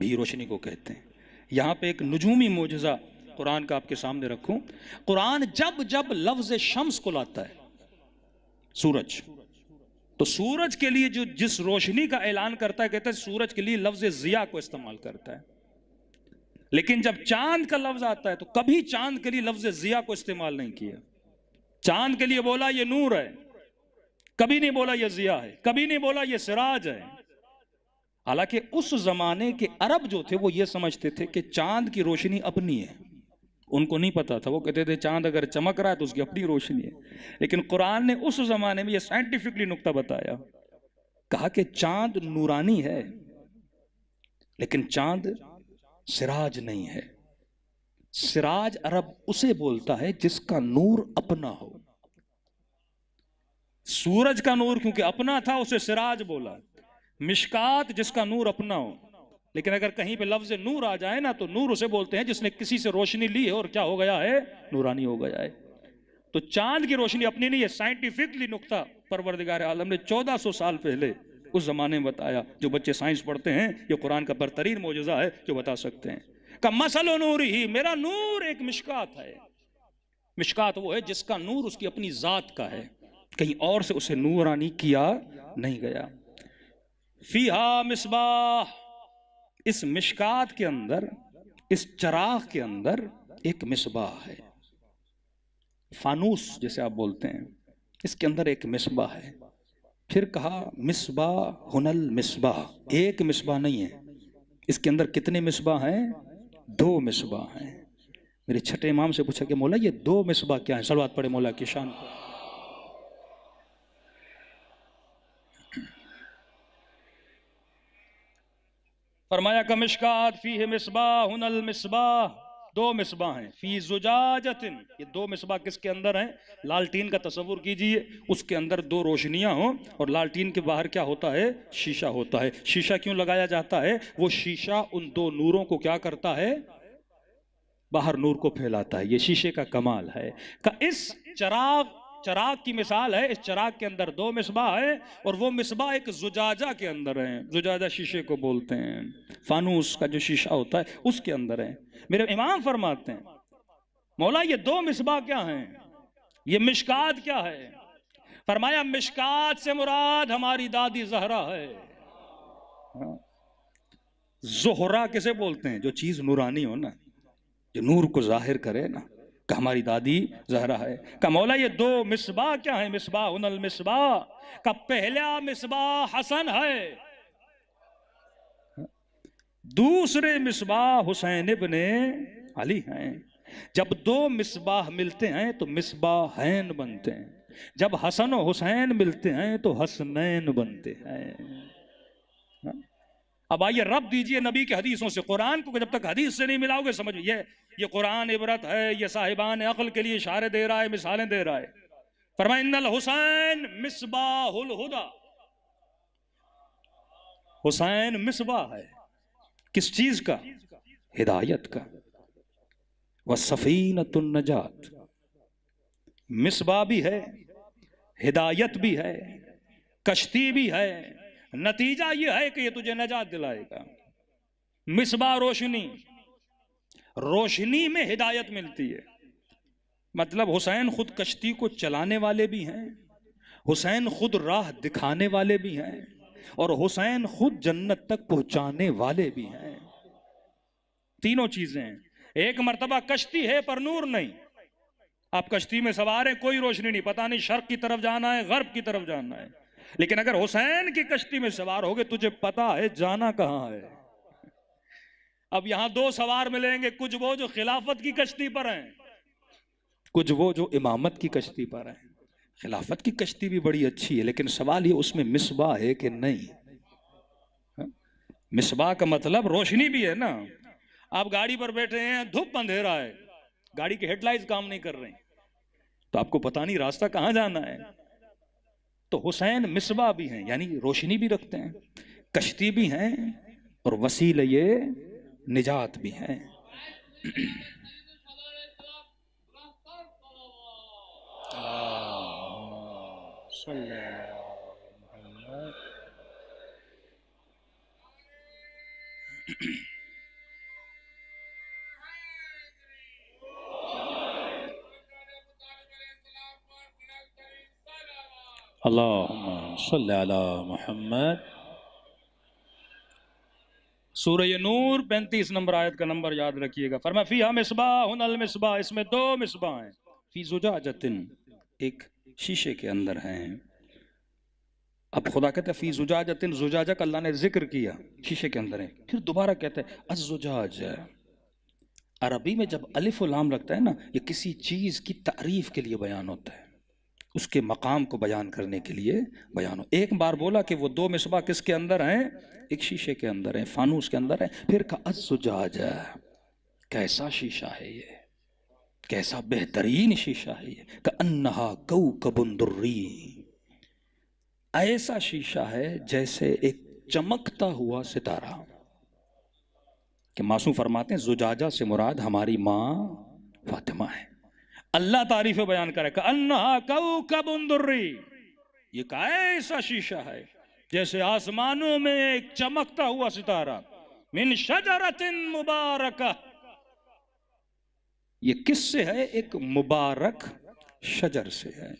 भी रोशनी को कहते हैं। यहाँ पे एक नुजूमी मोजज़ा कुरान का आपके सामने रखूं। कुरान जब जब लफ्ज शम्स को लाता है, सूरज, तो सूरज के लिए जो जिस रोशनी का ऐलान करता है, कहता है सूरज के लिए लफ्ज जिया को इस्तेमाल करता है। लेकिन जब चांद का लफ्ज आता है तो कभी चांद के लिए लफ्ज जिया को इस्तेमाल नहीं किया। चांद के लिए बोला ये नूर है, कभी नहीं बोला ये जिया है, कभी नहीं बोला ये सिराज है। हालांकि उस जमाने के अरब जो थे वो ये समझते थे कि चांद की रोशनी अपनी है, उनको नहीं पता था। वो कहते थे चांद अगर चमक रहा है तो उसकी अपनी रोशनी है। लेकिन कुरान ने उस जमाने में ये साइंटिफिकली नुक्ता बताया, कहा कि चांद नूरानी है लेकिन चांद सिराज नहीं है। सिराज अरब उसे बोलता है जिसका नूर अपना हो। सूरज का नूर क्योंकि अपना था उसे सिराज बोला। मिशकात जिसका नूर अपना हो। लेकिन अगर कहीं पे लफ्ज नूर आ जाए ना तो नूर उसे बोलते हैं जिसने किसी से रोशनी ली है और क्या हो गया है? नूरानी हो गया है। तो चांद की रोशनी अपनी नहीं है। साइंटिफिकली नुक्ता परवरदिगार आलम ने 1400 साल पहले उस ज़माने में बताया। जो बच्चे साइंस पढ़ते हैं, ये कुरान का बरतरीन मौजज़ा है जो बता सकते हैं। का मसलो नूर ही, मेरा नूर एक मिशकात है। मिशकात वो है जिसका नूर उसकी अपनी ज़ात का है, कहीं और से उसे नूरानी किया नहीं गया। फीहा मिसबाह, इस मिशकात के अंदर, इस चराग के अंदर एक मिसबाह है। फानूस जैसे आप बोलते हैं, इसके अंदर एक मिसबाह है। फिर कहा मिसबाह हुनल मिसबाह, एक मिसबाह नहीं है, इसके अंदर कितने मिसबाह हैं? 2 मिसबाह हैं। मेरे छठे इमाम से पूछा कि मौला ये 2 मिसबाह क्या है? सलवात पढ़े मौला की शान पर। फरमाया का मिशकात फी है मिसबाह हुनल मिसबाह, 2 मिसबाह हैं। फी जुजाजतिन, ये 2 मिसबाह किसके अंदर हैं? लालटीन का तसव्वुर कीजिए, उसके अंदर 2 रोशनियां हो और लालटीन के बाहर क्या होता है? शीशा होता है। शीशा क्यों लगाया जाता है? वो शीशा उन 2 नूरों को क्या करता है? बाहर नूर को फैलाता है। ये शीशे का कमाल है। का इस चराग की मिसाल है। इस चराग के अंदर 2 मिसबाह है और वो मिसबाह एक जुजाजा के अंदर है। जुजाजा शीशे को बोलते हैं, फानूस का जो शीशा होता है उसके अंदर है। मेरे इमाम फरमाते हैं मौला ये 2 मिसबाह क्या हैं? ये मिशकात क्या है? फरमाया मिशकात से मुराद हमारी दादी जहरा है। जोहरा किसे बोलते हैं? जो चीज नूरानी हो ना, जो नूर को जाहिर करे ना, का हमारी दादी जहरा है। का मौला ये 2 मिसबाह क्या है? मिसबाह उनल मिसबाह, का पहला मिसबाह हसन है, दूसरे मिसबाह हुसैन इब्ने अली हैं। जब 2 मिसबाह मिलते हैं तो मिसबाहैन बनते हैं। जब हसन और हुसैन मिलते हैं तो हसनैन बनते हैं। अब आइए रब दीजिए नबी के हदीसों से। कुरान को जब तक हदीस से नहीं मिलाओगे समझिए ये कुरान इबरत है, ये साहिबान अक्ल के लिए इशारे दे रहा है, मिसालें दे रहा है। फरमाया इन्नल हुसैन मिसबाहुल हुदा, हुसैन मिसबाह है किस चीज का? हिदायत का। वह सफीनतुन नजात, मिसबाह भी है, हिदायत भी है, कश्ती भी है। नतीजा यह है कि यह तुझे नजात दिलाएगा। मिसबाह रोशनी, रोशनी में हिदायत मिलती है। मतलब हुसैन खुद कश्ती को चलाने वाले भी हैं, हुसैन खुद राह दिखाने वाले भी हैं और हुसैन खुद जन्नत तक पहुंचाने वाले भी हैं। तीनों चीजें हैं। एक मर्तबा कश्ती है पर नूर नहीं। आप कश्ती में सवार हैं, कोई रोशनी नहीं, पता नहीं शर्क की तरफ जाना है गर्ब की तरफ जाना है। लेकिन अगर हुसैन की कश्ती में सवार होगे तुझे पता है जाना कहां है। अब यहां 2 सवार मिलेंगे, कुछ वो जो खिलाफत की कश्ती पर हैं, कुछ वो जो इमामत की कश्ती पर हैं। खिलाफत की कश्ती भी बड़ी अच्छी है, लेकिन सवाल ये उसमें मिसबाह है कि नहीं। मिसबाह का मतलब रोशनी भी है ना। आप गाड़ी पर बैठे हैं, धूप अंधेरा है, गाड़ी के हेडलाइट्स काम नहीं कर रहे, तो आपको पता नहीं रास्ता कहां जाना है। तो हुसैन मिसबाह भी हैं, यानी रोशनी भी रखते हैं, कश्ती भी हैं और वसीले ये निजात भी हैं। अल्लाहुम्मा सल्ली अला मुहम्मद। सूरह नूर 35 नंबर आयत का नंबर याद रखिएगा। फरमा फीहा मिसबाह हुनल मिसबाह, इसमें 2 मिसबाह हैं। फी जुजाजतिन, एक शीशे के अंदर हैं। अब खुदा कहता है फी जुजाजतिन, जुजाजा का अल्लाह ने जिक्र किया, शीशे के अंदर है। फिर दोबारा कहता है अज़्जुजाज। अरबी में जब अलिफ और लाम लगता है ना, ये किसी चीज की तारीफ के लिए बयान होता है, उसके मकाम को बयान करने के लिए बयान हो। एक बार बोला कि वो 2 मिसबाह किसके अंदर हैं? एक शीशे के अंदर है, फानूस के अंदर है। फिर कहा अज़्जुजाज, कैसा शीशा है ये, कैसा बेहतरीन शीशा है ये। कअन्नहा कौकबुन दुर्री, ऐसा शीशा है जैसे एक चमकता हुआ सितारा। कि मासूम फरमाते हैं जुजाजा से मुराद हमारी माँ फातिमा है। अल्लाह तारीफ बयान करे कअन्नहा कौकबुन दुर्री, ये कैसा शीशा है जैसे आसमानों में एक चमकता हुआ सितारा, मिन शजरतिन मुबारका। ये किससे है? एक मुबारक शजर से है।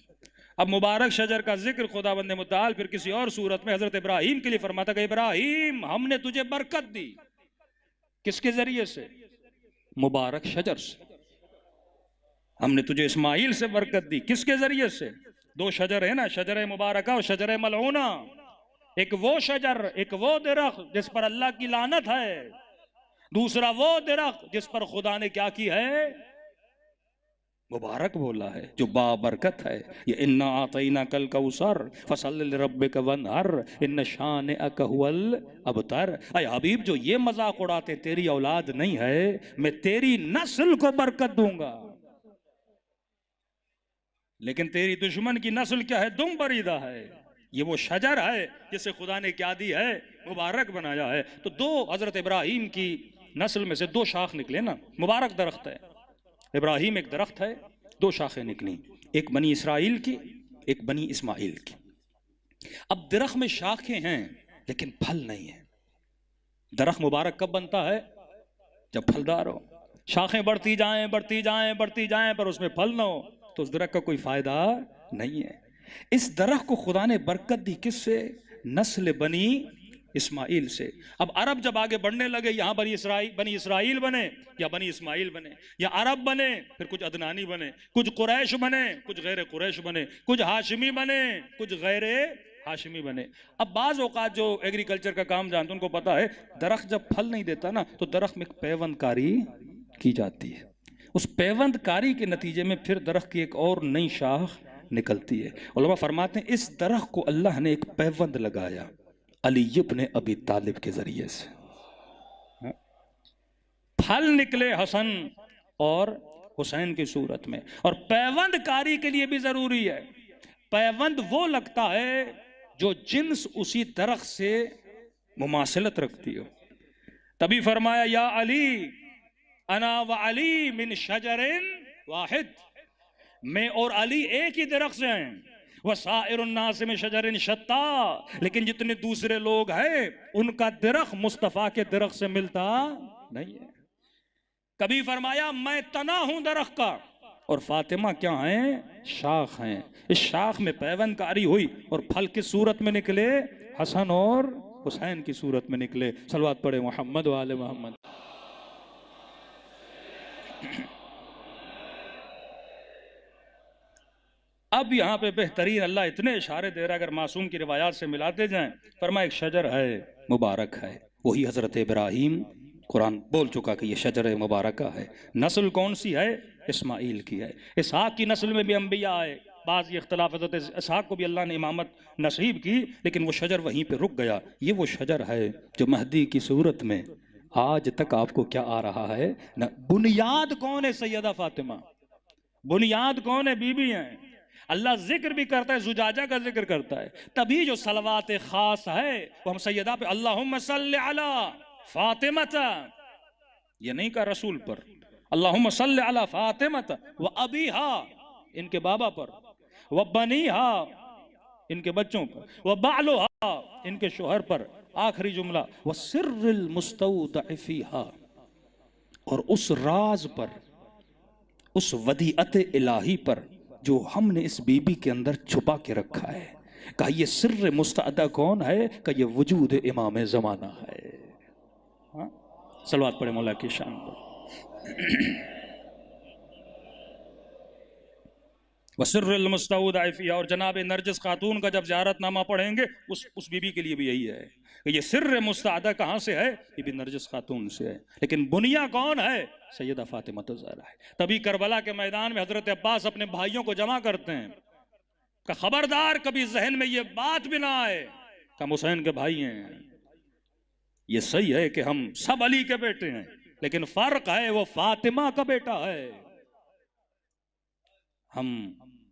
अब मुबारक शजर का जिक्र खुदावंद मुताल फिर किसी और सूरत में हजरत इब्राहिम के लिए फरमाता कि इब्राहिम, हमने तुझे बरकत दी। किसके जरिए से? मुबारक शजर से। हमने तुझे इस्माइल से बरकत दी। किसके जरिए से? दो शजर है ना, शजर मुबारका और शजर मलऊना। एक वो शजर, एक वो दरख्त जिस पर अल्लाह की लानत है, दूसरा वो दरख्त जिस पर खुदा ने क्या की है? मुबारक बोला है, जो बाबरकत है। ये इन्ना आतईना कल कौसर फसल रब्बिक वनहर इन शान अकहुल अबतर। अय हबीब, जो ये मजाक उड़ाते तेरी औलाद नहीं है, मैं तेरी नस्ल को बरकत दूंगा। लेकिन तेरी दुश्मन की नस्ल क्या है? दुम बरीदा है। ये वो शजर है जिसे खुदा ने क्या दी है? मुबारक बनाया है। तो दो हजरत इब्राहिम की नस्ल में से दो शाख निकले ना, मुबारक दरख्त है। इब्राहिम एक दरख्त है, दो शाखें निकली, एक बनी इसराइल की, एक बनी इस्माइल की। अब दरख्त में शाखें हैं लेकिन फल नहीं है। दरख्त मुबारक कब बनता है? जब फलदार हो। शाखें बढ़ती जाएं बढ़ती जाएं बढ़ती जाएं पर उसमें फल ना हो तो उस दरख्त का कोई फायदा नहीं है। इस दरख्त को खुदा ने बरकत दी किससे? नस्ल बनी इस्माइल से। अब अरब जब आगे बढ़ने लगे, यहां बनी इसराइल बने या बनी इस्माइल बने, या अरब बने फिर कुछ अदनानी बने, कुछ कुरैश बने, कुछ गैर कुरैश बने, कुछ हाशिमी बने, कुछ गैर हाशिमी बने। अब बाज औकात जो एग्रीकल्चर का काम जानते उनको पता है, दरख्त जब फल नहीं देता ना तो दरख्त में पैवंदकारी की जाती है। उस पैवंदकारी के नतीजे में फिर दरख्त की एक और नई शाख निकलती है। उलमा फरमाते हैं इस दरख्त को अल्लाह ने एक पैवंद लगाया अली इब्न अबी तालिब के जरिए से। फल निकले हसन और हुसैन की सूरत में। और पैवंदकारी के लिए भी जरूरी है। पैवंद वो लगता है जो जिन्स उसी दरख्त से मुमासिलत रखती हो। तभी फरमाया या अली अना व अली मिन शजरिन वाहिद, मैं और अली एक ही दरख्त से हैं। वसाइरुन्नास में शजरिन शत्ता, लेकिन जितने दूसरे लोग हैं उनका दरख्त मुस्तफा के दरख्त से मिलता नहीं है। कभी फरमाया मैं तना हूं दरख्त का और फातिमा क्या है? शाख हैं। इस शाख में पैवंदकारी हुई और फल किस सूरत में निकले? हसन और हुसैन की सूरत में निकले। सलवात पढ़े मोहम्मद वाले मोहम्मद। अब यहाँ पे बेहतरीन अल्लाह इतने इशारे दे रहा है, अगर मासूम की रिवायात से मिलाते जाएं। फरमा एक शजर है मुबारक है, वही हजरत इब्राहिम कुरान बोल चुका कि ये शजर मुबारक है। नस्ल कौन सी है? इस्माइल की है। इसहाक की नस्ल में भी अंबिया आए। बाज़ ये इख्तलाफ हज़रत इसहाक को भी अल्लाह ने इमामत नसीब की, लेकिन वो शजर वहीं पे रुक गया। ये वो शजर है जो महदी की सूरत में आज तक आपको क्या आ रहा है न। बुनियाद कौन है? सैयदा फातिमा। बुनियाद कौन है? बीबी हैं। अल्लाह जिक्र भी करता है, जुजाजा का जिक्र करता है। तभी जो सलवात खास है वो हम सैयदा पे अल्लाहुम्मा सल्ली अला फातिमा, ये नहीं कहा रसूल पर, अल्लाहुम्मा सल्ली अला फातिमा व अबीहा, इनके बाबा पर, व बनीहा, इनके बच्चों पर, व बालुहा, इनके शोहर पर। आखिरी जुमला व सिर्रिल मुस्तौदअ फीहा, और उस राज पर, उस वदीअत इलाही पर जो हमने इस बीबी के अंदर छुपा के रखा है। कहा ये सिर्र मुस्तअदा कौन है? कहा ये वजूद इमाम ज़माना है। हाँ? सलवात पढ़े मौला की शान पर। वसिर्रुल मुस्तौदअ फीहा, और जनाब नरजिस खातून का जब ज़ियारतनामा पढ़ेंगे उस बीबी के लिए भी यही है कि ये सिर्र मुस्तअदा कहाँ से है? ये भी नरजिस खातून से है। लेकिन बुनिया कौन है? सैयदा फातिमा ज़हरा है। तभी करबला के मैदान में हजरत अब्बास अपने भाइयों को जमा करते हैं कि खबरदार कभी जहन में ये बात भी ना आए कि हम हुसैन के भाई हैं। ये सही है कि हम सब अली के बेटे हैं, लेकिन फर्क है वो फातिमा का बेटा है, हम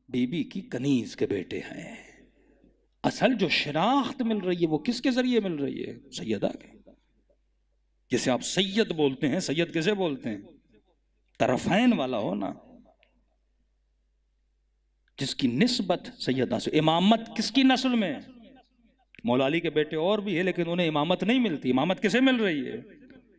बीबी की कनीज के बेटे हैं। असल जो शिनाख्त मिल रही है वो किसके जरिए मिल रही है? सैयदा के। जिसे आप सैयद बोलते हैं, सैयद किसे बोलते हैं? तरफैन वाला हो ना, जिसकी निस्बत सैयदा से। इमामत किसकी नस्ल में? मौला अली के बेटे और भी है, लेकिन उन्हें इमामत नहीं मिलती। इमामत किसे मिल रही है?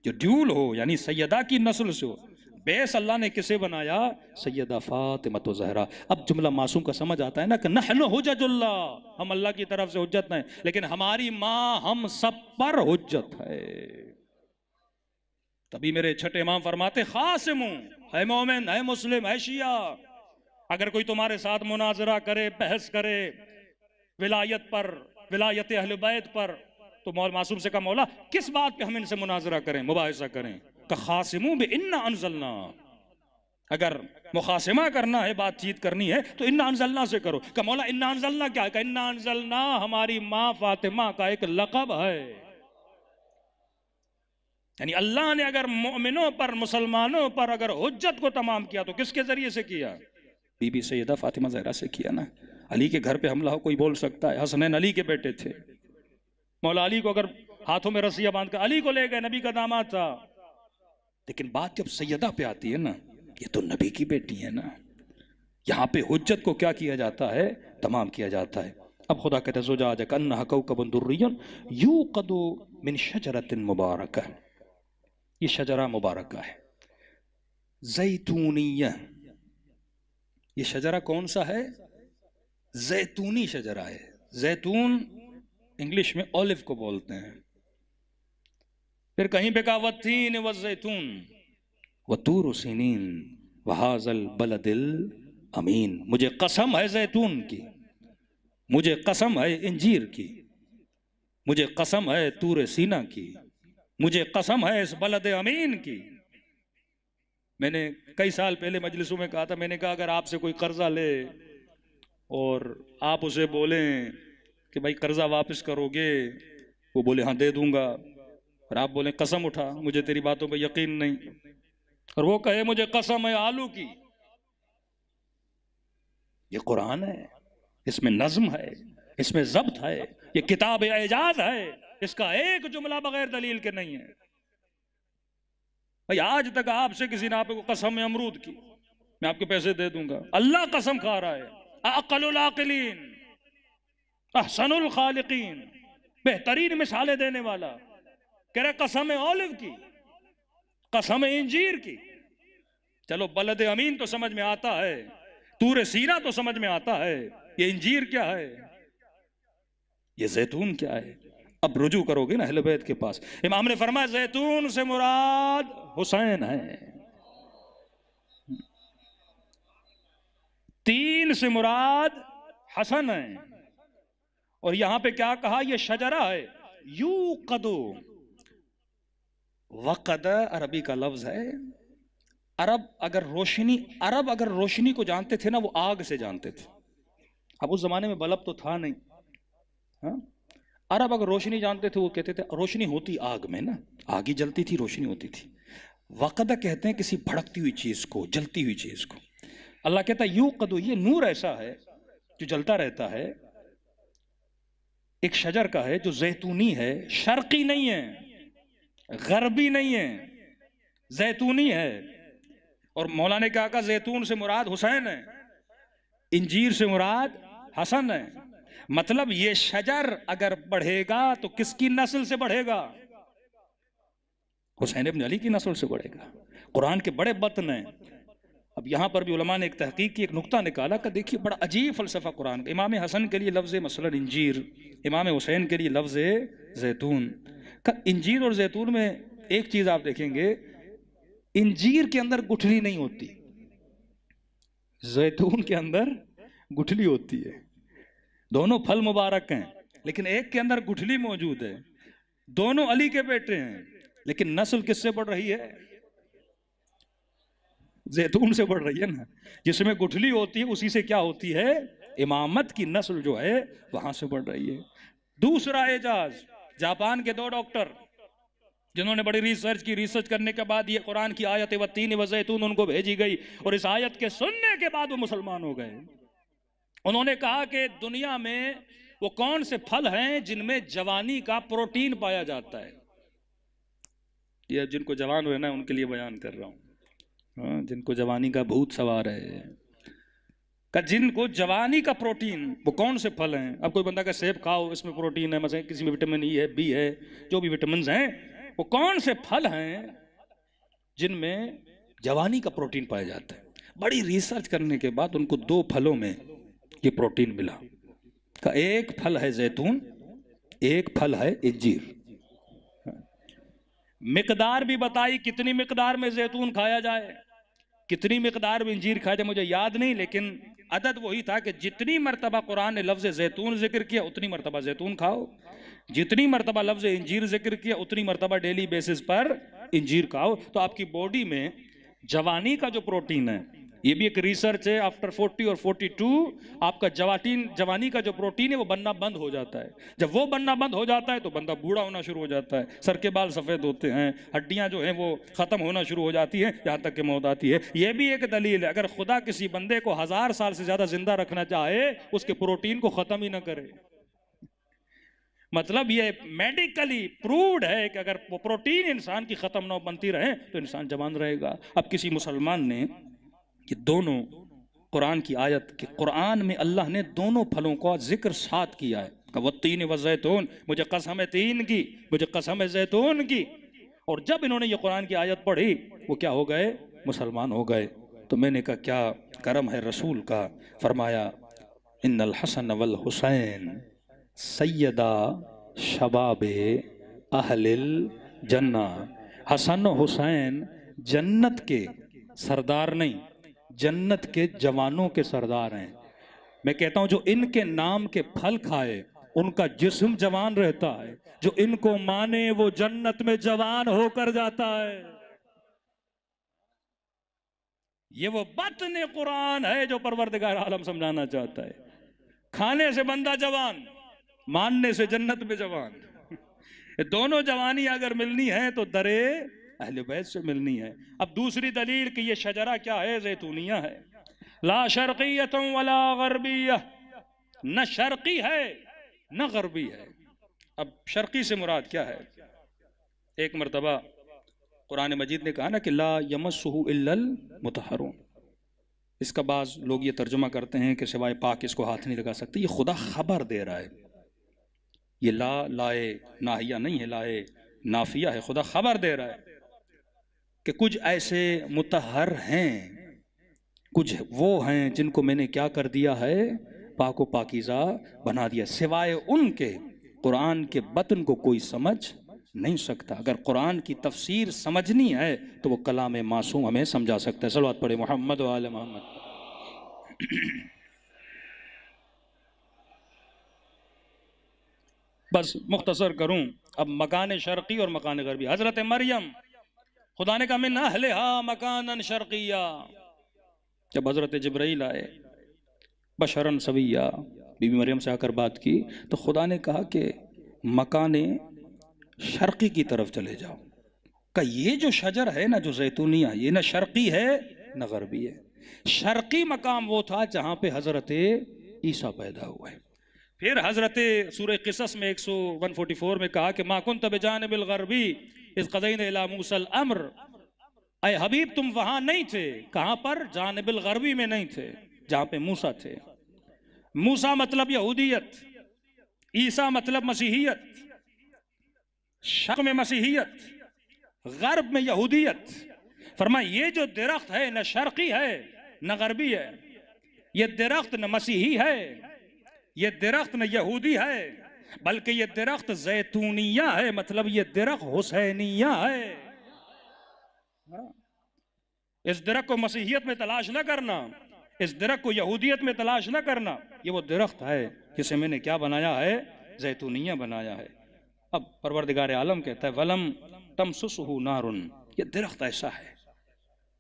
जो ड्यूल हो, यानी सैयदा की नस्ल से हो। बेस अल्लाह ने किसे बनाया? सैयदा फातिमा तो ज़हरा। अब जुमला मासूम का समझ आता है ना कि नहनु हुज्जतुल्लाह, हम अल्लाह की तरफ से हुज्जत नहीं, लेकिन हमारी माँ हम सब पर हुज्जत है। तभी मेरे छठे इमाम फरमाते खासिमू, है मोमिन, है मुस्लिम, है शिया, अगर कोई तुम्हारे साथ मुनाजरा करे, बहस करे विलायत पर, विलायत अहले बैत पर, तो मौला मासूम से कहा मौला किस बात पे हम इनसे मुनाजरा करें, मुबाहिसा करें? खासिमू बे इन्ना अनजलना, अगर मुखासिमा करना है, बातचीत करनी है तो इन्ना अनजलना से करो। का मौला इन्ना अनजलना क्या है? इन्ना अनजलना हमारी माँ फातिमा का एक लक़ब है। यानी अल्लाह ने अगर मोमिनों पर, मुसलमानों पर अगर हुज्जत को तमाम किया तो किसके जरिए से किया? बीबी सैयदा फातिमा ज़हरा से किया ना। अली के घर पे हमला हो, कोई बोल सकता है? हसनैन अली के बेटे थे। मौला अली को अगर हाथों में रस्सियां बांध कर अली को ले गए, नबी का दामाद था, लेकिन बात जब सैयदा पे आती है ना, ये तो नबी की बेटी है ना, यहाँ पे हुज्जत को क्या किया जाता है? तमाम किया जाता है। अब खुदा कहते ज़ुजाज कन्नहा कौकबुन दुर्रिय्युन यूक़दु मिन शजरतिन मुबारका, ये शजरा मुबारका है ज़ैतूनिया। ये शजरा कौन सा है? जैतूनी शजरा है। जैतून इंग्लिश में ऑलिव को बोलते हैं। फिर कहीं पे कहा वत्तीन व जैतून व तूर सिनीन व हाज़ल बलदिल अमीन, मुझे कसम है जैतून की, मुझे कसम है इंजीर की, मुझे कसम है तूर सीना की, मुझे कसम है इस बलद अमीन की। मैंने कई साल पहले मजलिसों में कहा था, मैंने कहा अगर आपसे कोई कर्जा ले और आप उसे बोलें कि भाई कर्जा वापस करोगे, वो बोले हाँ दे दूंगा, और आप बोले कसम उठा मुझे तेरी बातों पे यकीन नहीं, और वो कहे मुझे कसम है आलू की। ये कुरान है, इसमें नज्म है, इसमें जब्त है, ये किताब एजाज है, इसका एक जुमला बगैर दलील के नहीं है। भाई आज तक आपसे किसी ने आपको कसम है अमरूद की, मैं आपके पैसे दे दूंगा, अल्लाह कसम खा रहा है, अक़लुल आक़िलीन अहसनुल खालिकीन, बेहतरीन मिसालें देने वाला, कह रहे कसम है ऑलिव की, कसम है इंजीर की। चलो बलद अमीन तो समझ में आता है, तूर सीना तो समझ में आता है, ये इंजीर क्या है, ये जैतून क्या है? अब रुजू करोगे ना अहले बैत के पास। इमाम ने फरमाया जैतून से मुराद हुसैन है, तीन से मुराद हसन है, और यहां पे क्या कहा? ये शजरा है यू कदो। वक़द अरबी का लफ्ज है। अरब अगर रोशनी को जानते थे ना, वो आग से जानते थे। अब उस जमाने में बल्ब तो था नहीं, हाँ? अरब अगर रोशनी जानते थे, वो कहते थे रोशनी होती आग में ना, आग ही जलती थी, रोशनी होती थी। वक़द कहते हैं किसी भड़कती हुई चीज को, जलती हुई चीज को। अल्लाह कहता है यू कदो, ये नूर ऐसा है जो जलता रहता है, एक शजर का है जो जैतूनी है, शर्की नहीं है, गरबी नहीं है, जैतूनी है। और मौला ने क्या कहा? जैतून से मुराद हुसैन है, इंजीर से मुराद हसन है। मतलब ये शजर अगर बढ़ेगा तो किसकी नस्ल से बढ़ेगा? हुसैन इब्न अली की नस्ल से बढ़ेगा। कुरान के बड़े बतन हैं। अब यहाँ पर भी उलमा ने एक तहकीक की, एक नुक्ता निकाला कि देखिए बड़ा अजीब फलसफा कुरान का। इमाम हसन के लिए लफ्ज़ मसलन इंजीर, इमाम हुसैन के लिए लफ्ज़ जैतून का। इंजीर और जैतून में एक चीज़ आप देखेंगे, इंजीर के अंदर गुठली नहीं होती, जैतून के अंदर गुठली होती है। दोनों फल मुबारक हैं, लेकिन एक के अंदर गुठली मौजूद है। दोनों अली के बेटे हैं, लेकिन नस्ल किससे बढ़ रही है? जैतून से बढ़ रही है ना। जिसमें गुठली होती है उसी से क्या होती है? इमामत की नस्ल जो है वहां से बढ़ रही है। दूसरा एजाज, जापान के 2 डॉक्टर जिन्होंने बड़ी रिसर्च करने के बाद ये कुरान की आयत वत्तीन व जैतून उनको भेजी गई, और इस आयत के सुनने के बाद वो मुसलमान हो गए। उन्होंने कहा कि दुनिया में वो कौन से फल हैं जिनमें जवानी का प्रोटीन पाया जाता है। ये जिनको जवान हुए ना उनके लिए बयान कर रहा हूं, जिनको जवानी का भूत सवार है। का जिनको जवानी का प्रोटीन, वो कौन से फल हैं? अब कोई बंदा का सेब खाओ, इसमें प्रोटीन है, मतलब किसी में विटामिन ई है, बी है, जो भी विटामिन हैं, वो कौन से फल हैं जिनमें जवानी का प्रोटीन पाया जाता है? बड़ी रिसर्च करने के बाद उनको 2 फलों में ये प्रोटीन मिला। का एक फल है जैतून, एक फल है इंजीर। मिकदार भी बताई, कितनी मिकदार में जैतून खाया जाए, कितनी मिकदार में इंजीर खाया जाए, मुझे याद नहीं, लेकिन अदद वही था कि जितनी मरतबा कुरान ने लफ्ज़ जैतून जिक्र किया उतनी मरतबा जैतून खाओ, जितनी मरतबा लफ्ज़ इंजीर जिक्र किया उतनी मरतबा डेली बेसिस पर इंजीर खाओ। तो आपकी बॉडी में जवानी का जो प्रोटीन है, ये भी एक रिसर्च है, आफ्टर 40 और 42 आपका जवानी का जो प्रोटीन है वो बनना बंद हो जाता है। जब वो बनना बंद हो जाता है तो बंदा बूढ़ा होना शुरू हो जाता है, सर के बाल सफ़ेद होते हैं, हड्डियां जो हैं वो ख़त्म होना शुरू हो जाती हैं, यहाँ तक कि मौत आती है। ये भी एक दलील है, अगर खुदा किसी बंदे को 1000 साल से ज़्यादा जिंदा रखना चाहे, उसके प्रोटीन को ख़त्म ही ना करे। मतलब ये मेडिकली प्रूव्ड है कि अगर वो प्रोटीन इंसान की ख़त्म ना बनती रहे तो इंसान जवान रहेगा। अब किसी मुसलमान ने ये दोनों कुरान की आयत के, कुरान में अल्लाह ने दोनों फलों का जिक्र साथ किया है, वत्तीन व जैतून, मुझे कसम है तीन की, मुझे कसम है जैतून की। और जब इन्होंने ये कुरान की आयत पढ़ी वो क्या हो गए? मुसलमान हो गए। तो मैंने कहा क्या करम है रसूल का। फरमाया इन्नल हसन वल हुसैन सैयदा शबाबे अहलिल जन्ना। हसन हुसैन जन्नत के सरदार नहीं, जन्नत के जवानों के सरदार हैं। मैं कहता हूं जो इनके नाम के फल खाए उनका जिस्म जवान रहता है, जो इनको माने वो जन्नत में जवान होकर जाता है। ये वो बतन कुरान है जो परवरदिगार आलम समझाना चाहता है। खाने से बंदा जवान, मानने से जन्नत में जवान। दोनों जवानी अगर मिलनी है तो दरे अहले बैत से मिलनी है। अब दूसरी दलील कि ये शजरा क्या है? जैतूनिया है। ला शर्कियतुम वला गरबिया, न शर्की है न गरबी है। अब शर्की से मुराद क्या है? एक मरतबा कुरान मजीद ने कहा ना कि ला यमस्सुहु इल्लल मुतहहरून। इसका बाज लोग ये तर्जुमा करते हैं कि सिवाय पाक इसको हाथ नहीं लगा सकते। ये खुदा खबर दे रहा है, ये लाए नाहिया नहीं है, लाए नाफिया है। खुदा खबर दे रहा है कि कुछ ऐसे मुतहर हैं, कुछ वो हैं जिनको मैंने क्या कर दिया है? पाको पाकीज़ा बना दिया। सिवाय उनके कुरान के बतन को कोई समझ नहीं सकता। अगर कुरान की तफसीर समझनी है तो वो कलाम मासूम हमें समझा सकता है। सलवात पढ़े मोहम्मद व आले मोहम्मद। बस मुख्तसर करूं, अब मकान शर्की और मकान गरबी। हजरत मरियम, खुदा ने कहा मिन अहलिहा मकानन शर्किया। जब हजरत जिब्राइल आए बशरन सविया, बीबी मरियम से आकर बात की, तो खुदा ने कहा कि मकान शर्की की तरफ चले जाओ। का ये जो शजर है ना, जो जैतूनिया, ये ना शर्की है न गरबी है। शर्की मकाम वो था जहां पे हजरत ईसा पैदा हुए। फिर हजरत सूरह क़िसस में 144 में कहा कि मा कुन्त बिजानिबिल गरबी इज़ क़ज़ैना इला मूसल अम्र। अय हबीब तुम वहां नहीं थे। कहां पर? जानिबिल गरबी में नहीं थे, जहां पे मूसा थे। मूसा मतलब यहूदियत, ईसा मतलब मसीहियत। शक में मसीहियत, गर्ब में यहूदियत। फरमा ये जो दरख्त है न शर्की है न गरबी है, ये दरख्त न मसीही है, ये दरख्त न यहूदी है, बल्कि ये दरख्त जैतूनिया है। मतलब ये दरख्त हुसैनिया है। इस दरख्त को मसीहियत में तलाश न करना, इस दरख्त को यहूदियत में तलाश न करना। ये वो दरख्त है जिसे मैंने क्या बनाया है? जैतूनिया बनाया है। अब परवरदिगार आलम कहता है वलम तमसुसहु नारुन। ये दरख्त ऐसा है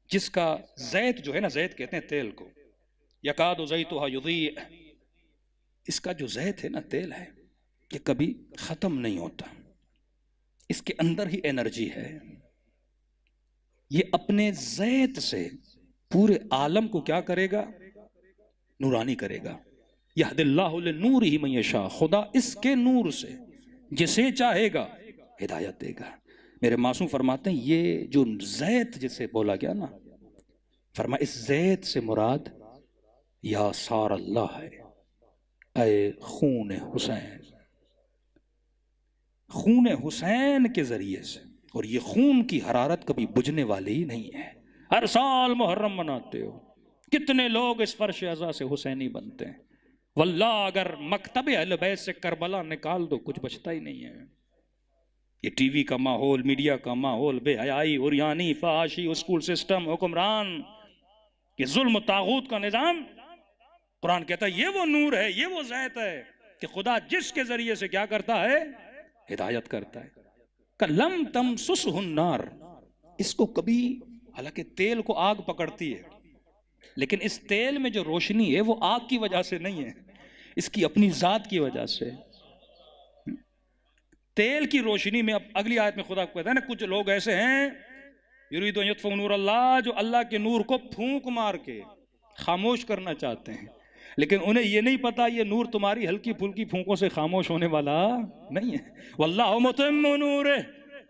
जिसका जैत जो है ना, जैत कहते हैं तेल को, यकादु ज़ैतुहा युज़ी। इसका जो जैत है ना, तेल है, ये कभी खत्म नहीं होता। इसके अंदर ही एनर्जी है। ये अपने जैत से पूरे आलम को क्या करेगा? नूरानी करेगा। यहदिल्लाहु लिनूरिही मन यशा। खुदा इसके नूर से जिसे चाहेगा हिदायत देगा। मेरे मासूम फरमाते हैं ये जो जैत जिसे बोला गया ना, फरमा इस जैत से मुराद या सार अल्लाह है, ऐ खून हुसैन। खून हुसैन के जरिए से, और ये खून की हरारत कभी बुझने वाली ही नहीं है। हर साल मुहर्रम मनाते हो, कितने लोग इस फर्श अज़ा से हुसैनी बनते हैं। वल्लाह अगर मकतब अहले बैत से करबला निकाल दो, कुछ बचता ही नहीं है। ये टीवी का माहौल, मीडिया का माहौल, बेहयाई, उरियानी, फहाशी, स्कूल सिस्टम, हुक्मरान, ये जुल्म तागूत का निजाम। कुरान कहता है ये वो नूर है, ये वो ज़ैत है कि खुदा जिसके जरिए से क्या करता है, हिदायत करता है। कलम तम सुसहुन्नार, इसको कभी, हालांकि तेल को आग पकड़ती है, लेकिन इस तेल में जो रोशनी है वो आग की वजह से नहीं है, इसकी अपनी जात की वजह से। तेल की रोशनी में, अब अगली आयत में खुदा कहता है ना, कुछ लोग ऐसे हैं युरीदु अन युत्फिउ नूर अल्लाह, जो अल्लाह के नूर को फूंक मार के खामोश करना चाहते हैं, लेकिन उन्हें यह नहीं पता ये नूर तुम्हारी हल्की फुल्की फूंकों से खामोश होने वाला नहीं है। वल्लाहु मुतिम्मु नूरिह,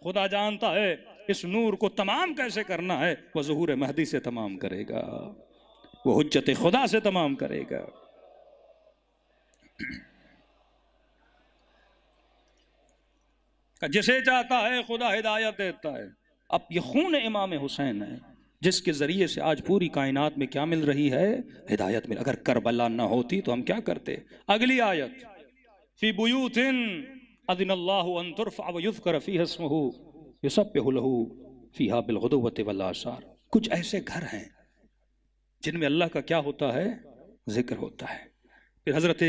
खुदा जानता है इस नूर को तमाम कैसे करना है। वह ज़ुहूर महदी से तमाम करेगा, वो हुज्जत खुदा से तमाम करेगा। जिसे चाहता है खुदा हिदायत देता है। अब ये खून इमाम हुसैन है जिसके ज़रिए से आज पूरी कायनात में क्या मिल रही है, हिदायत मिल। अगर करबला ना होती तो हम क्या करते। अगली आयत, फी बुयूतिन अज़िनल्लाहु अन तुरफ़अ व युज़करा फ़ीहा इस्मुहु युसब्बिहु लहू फ़ीहा बिलग़ुदुव्वति वल आसार। कुछ ऐसे घर हैं जिनमें अल्लाह का क्या होता है, जिक्र होता है। फिर हज़रत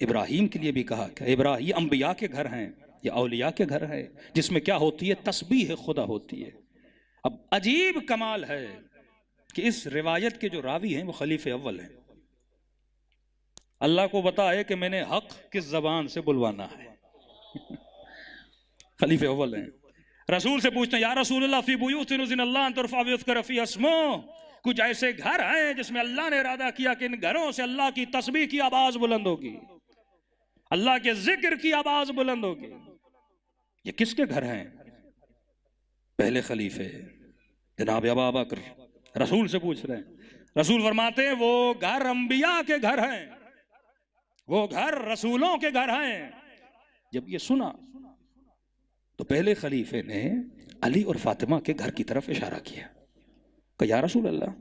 इब्राहीम के लिए भी कहा कि इब्राहीम, ये अम्बिया के घर हैं, ये औलिया के घर है, जिसमें क्या होती है, तस्बीह खुदा होती है। अब अजीब कमाल है कि इस रिवायत के जो रावी हैं वो खलीफे अव्वल हैं। अल्लाह को बता है कि मैंने हक किस जबान से बुलवाना है। खलीफे अव्वल हैं। रसूल से पूछते हैं, या रसूल अल्लाह फी बुयूतिन उज़िनल्लाहु अन तुरफ़अ व युज़करा फ़ीहा इस्मुहु, कुछ ऐसे घर हैं जिसमें अल्लाह ने इरादा किया कि इन घरों से अल्लाह की तस्बीह की आवाज बुलंद होगी, अल्लाह के जिक्र की आवाज बुलंद होगी। ये किसके घर हैं? पहले खलीफे जनाब अबू बकर रसूल से पूछ रहे हैं। रसूल फरमाते हैं वो घर अंबिया के घर हैं, वो घर रसूलों के घर हैं। जब ये सुना तो पहले खलीफे ने अली और फातिमा के घर की तरफ इशारा किया कि या रसूल अल्लाह,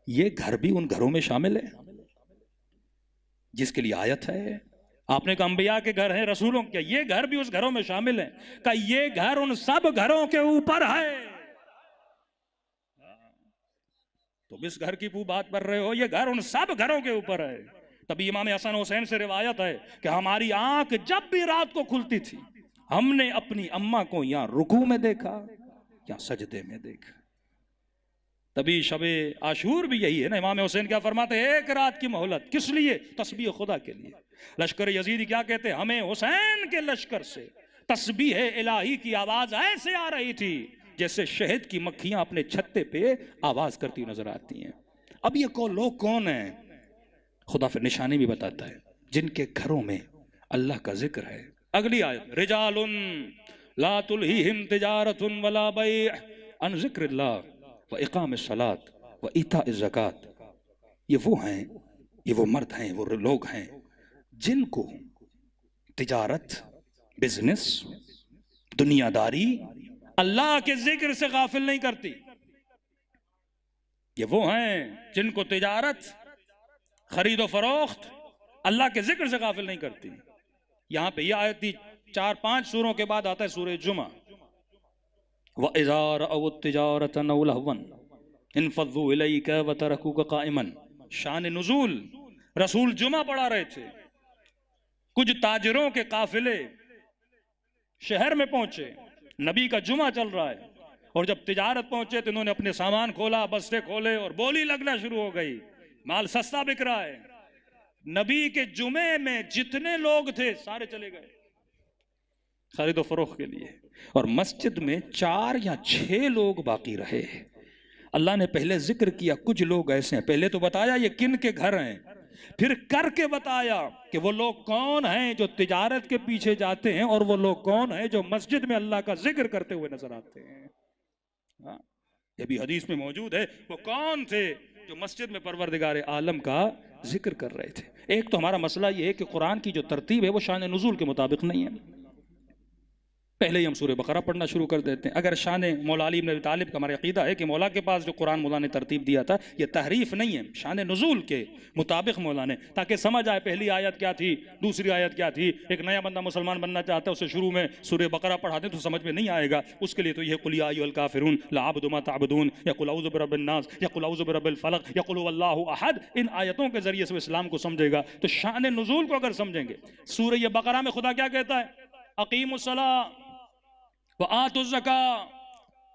ये घर भी उन घरों में शामिल है जिसके लिए आयत है। आपने कहा अंबिया के घर हैं, रसूलों के, ये घर भी उस घरों में शामिल है। का ये घर उन सब घरों के ऊपर है। तुम इस घर की बात कर रहे हो, ये घर उन सब घरों के ऊपर है। तभी इमाम हसन हुसैन से रिवायत है कि हमारी आंख जब भी रात को खुलती थी, हमने अपनी अम्मा को या रुकू में देखा या सजदे में देखा। तभी शबे आशूर भी यही है ना। इमाम हुसैन क्या फरमाते हैं, एक रात की मोहलत किस लिए, तस्बीह खुदा के लिए। लश्कर यजीदी क्या कहते हैं, हमें हुसैन के लश्कर से तस्बीह इलाही की आवाज ऐसे आ रही थी जैसे शहद की मक्खियां अपने छत्ते पे आवाज करती नजर आती हैं। अब ये लोग कौन है, खुदा फिर निशानी भी बताता है जिनके घरों में अल्लाह का जिक्र है। अगली आयत, रिजालुन ला तुल्हिहिम तिजारतुन वला बैअ अन जिक्रिल्लाह व इकामिस सलात व इताइज़ ज़कात। ये वो हैं, ये वो मर्द हैं, वो लोग हैं जिनको तिजारत, बिजनेस, दुनियादारी अल्लाह के जिक्र से गाफिल नहीं करती। ये वो हैं जिनको तिजारत, खरीदो फरोख्त अल्लाह के जिक्र से गाफिल नहीं करती। यहां पे यह आयत 4-5 सूरों के बाद आता है सूरह जुमा, व इज़ा रअव तिजारतन अव लहवन इनफज़ू इलैका व तरकूका काइमन। शान नुज़ूल, रसूल जुमा पढ़ा रहे थे, कुछ ताजरों के काफिले शहर में पहुंचे, नबी का जुमा चल रहा है, और जब तिजारत पहुंचे तो इन्होंने अपने सामान खोला, बस्ते खोले और बोली लगना शुरू हो गई, माल सस्ता बिक रहा है। नबी के जुमे में जितने लोग थे सारे चले गए खरीदो फरोख्त के लिए, और मस्जिद में 4 या 6 लोग बाकी रहे। अल्लाह ने पहले जिक्र किया कुछ लोग ऐसे हैं, पहले तो बताया ये किन के घर हैं, फिर करके बताया कि वो लोग कौन हैं जो तिजारत के पीछे जाते हैं और वो लोग कौन हैं जो मस्जिद में अल्लाह का जिक्र करते हुए नजर आते हैं। हाँ, ये भी हदीस में मौजूद है, वो कौन थे जो मस्जिद में परवरदिगार आलम का जिक्र कर रहे थे। एक तो हमारा मसला ये है कि कुरान की जो तरतीब है वो शान नुज़ूल के मुताबिक नहीं है। पहले ही हम सूरह बकरा पढ़ना शुरू कर देते हैं। अगर शान मौला अली इब्न अबी तालिब का हमारा अकीदा है कि मौला के पास जो कुरान मौला ने तरतीब दिया था ये तहरीफ नहीं है, शान नुज़ूल के मुताबिक मौला ने, ताकि समझ आए पहली आयत क्या थी, दूसरी आयत क्या थी। एक नया बंदा मुसलमान बनना चाहता है, उसे शुरू में सूरह बकरा पढ़ा दें तो समझ में नहीं आएगा। उसके लिए तो यह कुल या अय्युहल काफिरून ला अअबुदु मा तअबुदून या कुल औज़ु बिरब्बिन नास या कुल औज़ु बिरब्बिल फलक या कुल हुवल्लाहु अहद, इन आयतों के जरिए से इस्लाम को समझेगा। तो शान नुज़ूल को अगर समझेंगे, सूरह बकरा में खुदा क्या कहता है, अक़ीमुस्सलाह व आतुज़्ज़का,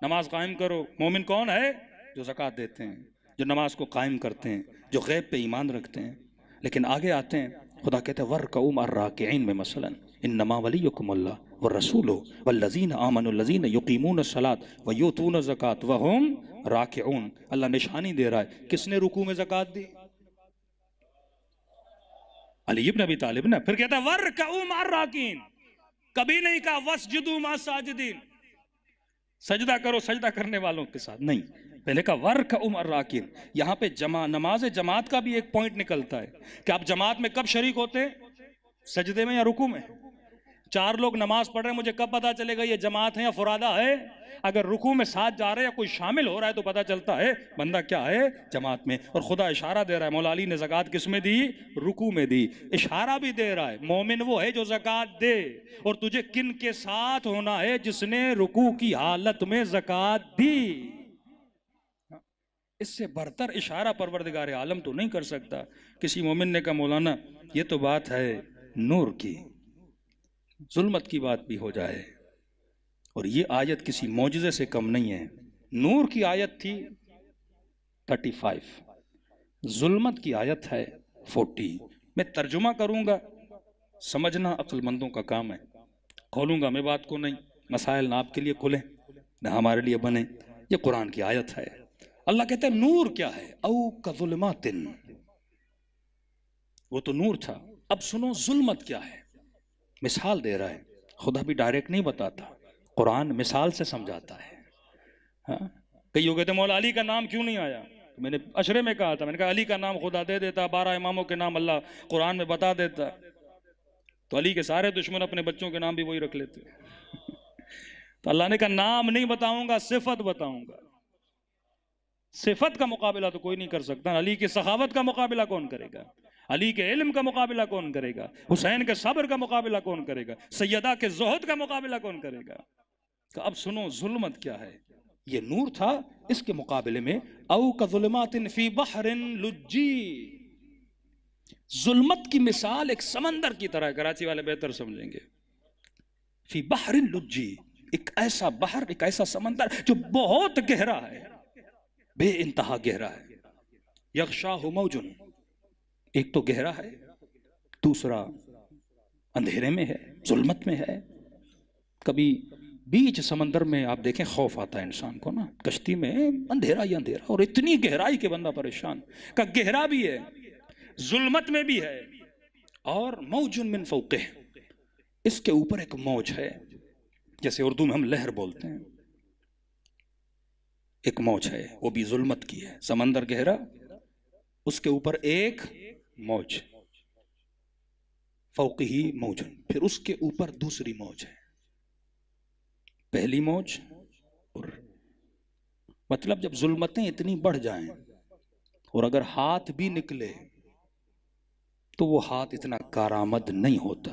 नमाज कायम करो। मोमिन कौन है? जो ज़कात देते हैं, जो नमाज को कायम करते हैं, जो गैब पे ईमान रखते हैं। लेकिन आगे आते हैं, खुदा कहते हैं वर्कऊ मर्राकिईन में मसलन इन्नमा वलियुकुमुल्लाह व रसूलुहु वल्लज़ीना आमनुल्लज़ीना युक़ीमूनस्सलात व यूतून ज़कात व हुम राकिऊन। अल्लाह निशानी दे रहा है, किसने रुकू में ज़कात दी? अली इब्न अबी तालिब ने। फिर कहता है वर्कऊ मर्राकिईन, कभी नहीं कहा वस्जुदू मा साजिदीन, सजदा करो सजदा करने वालों के साथ, नहीं। पहले का वर्कऊ मर्राकिईन। यहाँ पे नमाज जमात का भी एक पॉइंट निकलता है कि आप जमात में कब शरीक होते हैं, सजदे में या रुकू में? चार लोग नमाज पढ़ रहे हैं, मुझे कब पता चलेगा ये जमात है या फुरादा है? अगर रुकू में साथ जा रहे हैं या कोई शामिल हो रहा है तो पता चलता है बंदा क्या है, जमात में। और खुदा इशारा दे रहा है, मौला अली ने ज़कात किस में दी? रुकू में दी। इशारा भी दे रहा है, मोमिन वो है जो ज़कात दे, और तुझे किन के साथ होना है? जिसने रुकू की हालत में ज़कात दी। इससे बढ़तर इशारा परवरदिगार आलम तो नहीं कर सकता। किसी मोमिन ने कहा मौलाना ये तो बात है नूर की, जुल्मत की बात भी हो जाए, और ये आयत किसी मौजज़े से कम नहीं है। नूर की आयत थी 35, जुल्मत की आयत है 40। मैं तर्जुमा करूंगा, समझना अक्लमंदों का काम है। खोलूंगा मैं बात को नहीं, मसाइल ना आपके लिए खुले ना हमारे लिए बने। ये कुरान की आयत है। अल्लाह कहता है नूर क्या है? औ कज़ुल्मातिन, वो तो नूर था। अब सुनो जुल्मत क्या है, मिसाल दे रहा है। खुदा भी डायरेक्ट नहीं बताता, कुरान मिसाल से समझाता है। हाँ? कई लोग कहते हैं मौला अली का नाम क्यों नहीं आया? तो मैंने अशरे में कहा था, मैंने कहा अली का नाम खुदा दे देता, 12 इमामों के नाम अल्लाह कुरान में बता देता, तो अली के सारे दुश्मन अपने बच्चों के नाम भी वही रख लेते। तो अल्लाह ने कहा नाम नहीं बताऊंगा, सिफत बताऊंगा। सिफत का मुकाबला तो कोई नहीं कर सकता। अली की सखावत का मुकाबला कौन करेगा? अली के इल्म का मुकाबला कौन करेगा? हुसैन के सब्र का मुकाबला कौन करेगा? सैयदा के ज़ुहद का मुकाबला कौन करेगा? तो अब सुनो जुल्मत क्या है। ये नूर था, इसके मुकाबले में औ कज़ुल्मातिन फी बहरिन लुज्जी, जुल्मत की मिसाल एक समंदर की तरह, कराची वाले बेहतर समझेंगे। फी बहरिन लुज्जी, एक ऐसा बहर, एक ऐसा समंदर जो बहुत गहरा है, बे इंतहा गहरा है। यग़शाहु मौजुन, एक तो गहरा है, दूसरा अंधेरे में है, जुल्मत में है। कभी बीच समंदर में आप देखें खौफ आता है इंसान को ना, कश्ती में अंधेरा ही अंधेरा, और इतनी गहराई के बंदा परेशान। का गहरा भी है, जुल्मत में भी है, और मौजुन मिन फौक़िह, इसके ऊपर एक मौज है, जैसे उर्दू में हम लहर बोलते हैं। एक मौज है, वो भी जुल्मत की है। समंदर गहरा, उसके ऊपर एक मौज, फौक़िही मौजुन, फिर उसके ऊपर दूसरी मौज है। पहली मौज, और मतलब जब जुल्मतें इतनी बढ़ जाएं और अगर हाथ भी निकले तो वो हाथ इतना कारामद नहीं होता,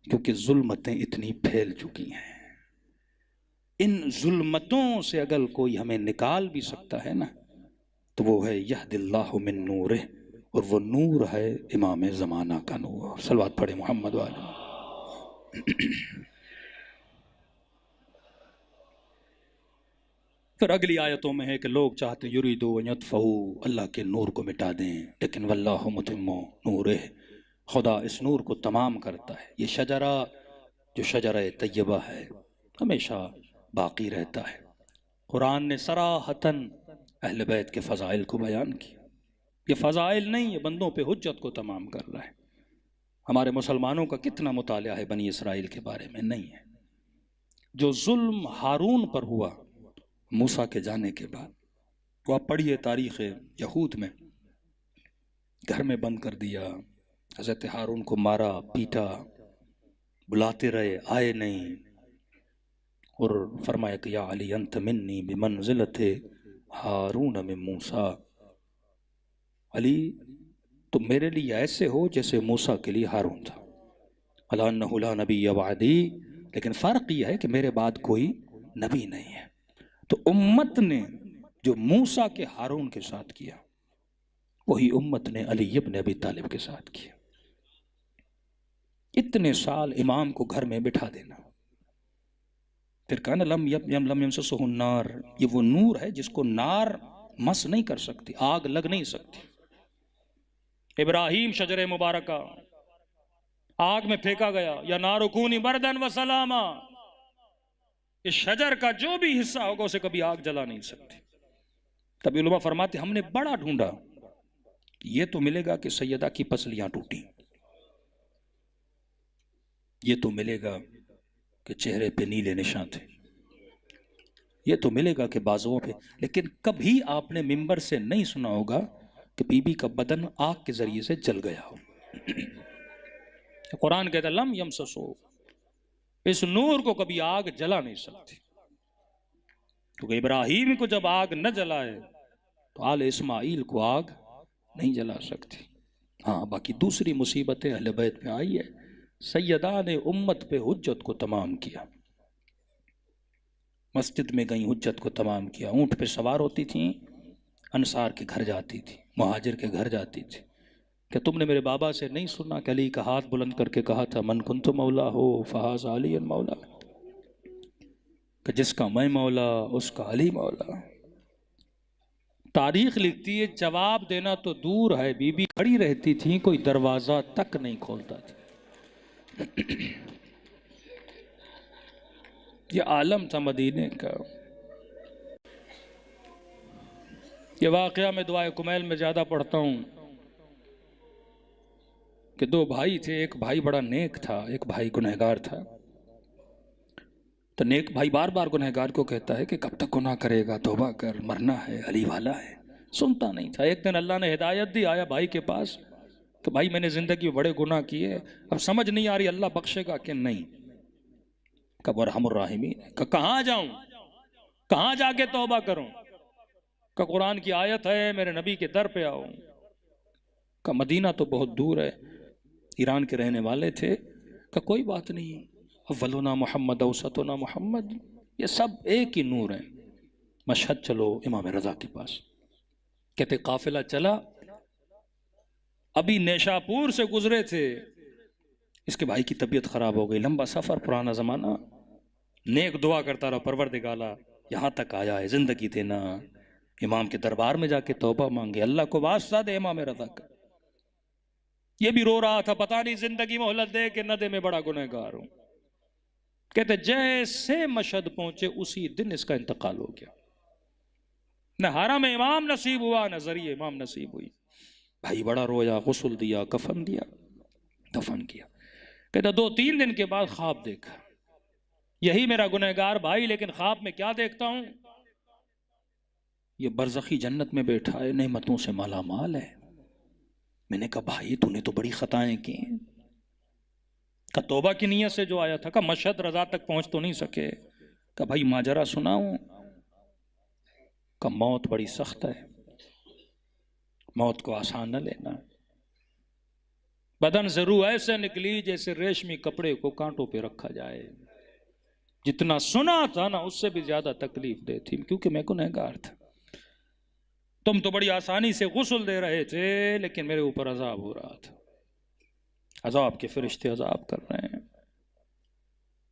क्योंकि जुल्मतें इतनी फैल चुकी हैं। इन जुल्मतों से अगर कोई हमें निकाल भी सकता है ना, तो वो है यहदिल्लाहु मिन नूरिह, और वो नूर है इमाम ज़माना का नूर। सलवात पढ़े मोहम्मद वाले। फिर अगली आयतों में है कि लोग चाहते युरीदू अन यत्फ़ऊ, अल्लाह के नूर को मिटा दें, लेकिन वल्लाहु मुतिम्मु नूरिह, खुदा इस नूर को तमाम करता है। ये शजरा जो शजरा तय्यबा है हमेशा बाकी रहता है। कुरान ने सराहतन अहले बैत के फ़ज़ाइल को बयान किया। ये फ़ज़ाइल नहीं, ये बंदों पे हुज्जत को तमाम कर रहा है। हमारे मुसलमानों का कितना मुतालिया है बनी इसराइल के बारे में? नहीं है। जो जुल्म हारून पर हुआ मूसा के जाने के बाद, वो आप पढ़िए तारीख़ यहूद में, घर में बंद कर दिया। हज़रत हारून को मारा, पीटा, बुलाते रहे, आए नहीं। और फरमाया कि या अली अंत मिन्नी बिमंज़िलत हारून मिन मूसा, अली तुम मेरे लिए ऐसे हो जैसे मूसा के लिए हारून था। अला अन्नहु ला नबिय्य बअदी, लेकिन फ़र्क यह है कि मेरे बाद कोई नबी नहीं है। तो उम्मत ने जो मूसा के हारून के साथ किया, वही उम्मत ने अली इब्न अबी तालिब के साथ किया। इतने साल इमाम को घर में बिठा देना, फिर कहना लम यमससहु नार, ये वो नूर है जिसको नार मस नहीं कर सकती, आग लग नहीं सकती। इब्राहिम शजरे मुबारका आग में फेंका गया, या नारुकूनी बरदन व सलामा, इस शजर का जो भी हिस्सा होगा उसे कभी आग जला नहीं सकती। तभी उलमा फरमाते हमने बड़ा ढूंढा, ये तो मिलेगा कि सैयदा की पसलियां टूटी, ये तो मिलेगा कि चेहरे पे नीले निशान थे, ये तो मिलेगा कि बाजुओं पे, लेकिन कभी आपने मिंबर से नहीं सुना होगा कि बीबी का बदन आग के जरिए से जल गया हो। कुरान कहता लम यमससो, इस नूर को कभी आग जला नहीं सकती, क्योंकि इब्राहिम को जब आग न जलाए तो आल इस्माइल को आग नहीं जला सकती। हाँ, बाकी दूसरी मुसीबतें अहले बैत में आई है। सैयदा ने उम्मत पे हुज्जत को तमाम किया, मस्जिद में गई, हुज्जत को तमाम किया, ऊँट पे सवार होती थी, अंसार के घर जाती थी, मुहाजिर के घर जाती थी। क्या तुमने मेरे बाबा से नहीं सुना कि अली का हाथ बुलंद करके कहा था मन कुंतु मौला हो फहाज़ा अली मौला, कि जिसका मैं मौला उसका अली मौला। तारीख लिखती है जवाब देना तो दूर है, बीबी खड़ी रहती थी, कोई दरवाजा तक नहीं खोलता था। ये आलम था मदीने का। ये वाक़या मैं दुआए कुमैल में ज़्यादा पढ़ता हूँ कि दो भाई थे, एक भाई बड़ा नेक था, एक भाई गुनहगार था। तो नेक भाई बार बार गुनहगार को कहता है कि कब तक गुनाह करेगा, तौबा कर, मरना है, अली वाला है। सुनता नहीं था। एक दिन अल्लाह ने हिदायत दी, आया भाई के पास कि भाई मैंने ज़िंदगी में बड़े गुनाह किए, अब समझ नहीं आ रही अल्लाह बख्शेगा कि नहीं। कब अरहमुर राहिमीन, कहाँ जाऊँ, कहाँ जाके तौबा करूँ? का कुरान की आयत है, मेरे नबी के दर पे आओ। का मदीना तो बहुत दूर है, ईरान के रहने वाले थे। का कोई बात नहीं, अव्वलुना मोहम्मद औसतुना मोहम्मद, ये सब एक ही नूर है। मशहद चलो इमाम रज़ा के पास। कहते काफिला चला, अभी नेशापुर से गुजरे थे, इसके भाई की तबीयत खराब हो गई, लंबा सफर, पुराना जमाना। नेक दुआ करता रहा, परवरदिगारा यहाँ तक आया है, जिंदगी देना। इमाम के दरबार में जाके तौबा मांगे, अल्लाह को वास्ता दे इमाम रज़ा का। ये भी रो रहा था, पता नहीं जिंदगी मोहलत दे कि न दे, मैं बड़ा गुनहगार हूं। कहते जैसे मशहद पहुंचे उसी दिन इसका इंतकाल हो गया। न हरम इमाम नसीब हुआ, न जरिए इमाम नसीब हुई। भाई बड़ा रोया, गुस्ल दिया, कफन दिया, दफन किया। कहता 2-3 दिन के बाद ख्वाब देखा, यही मेरा गुनहगार भाई, लेकिन ख्वाब में क्या देखता हूं, ये बरज़खी जन्नत में बैठा है, नेमतों से माला माल है। मैंने कहा भाई तूने तो बड़ी खताएं की। का तौबा की नीयत से जो आया था। का मशहद रजा तक पहुंच तो नहीं सके। का भाई माजरा सुनाऊं? का मौत बड़ी सख्त है, मौत को आसान न लेना। बदन से रूह ऐसे निकली जैसे रेशमी कपड़े को कांटों पे रखा जाए। जितना सुना था ना उससे भी ज्यादा तकलीफ दे थी, क्योंकि मैं गुनहगार था। तुम तो बड़ी आसानी से गुस्ल दे रहे थे, लेकिन मेरे ऊपर अजाब हो रहा था। अजाब के फरिश्ते अजाब कर रहे हैं।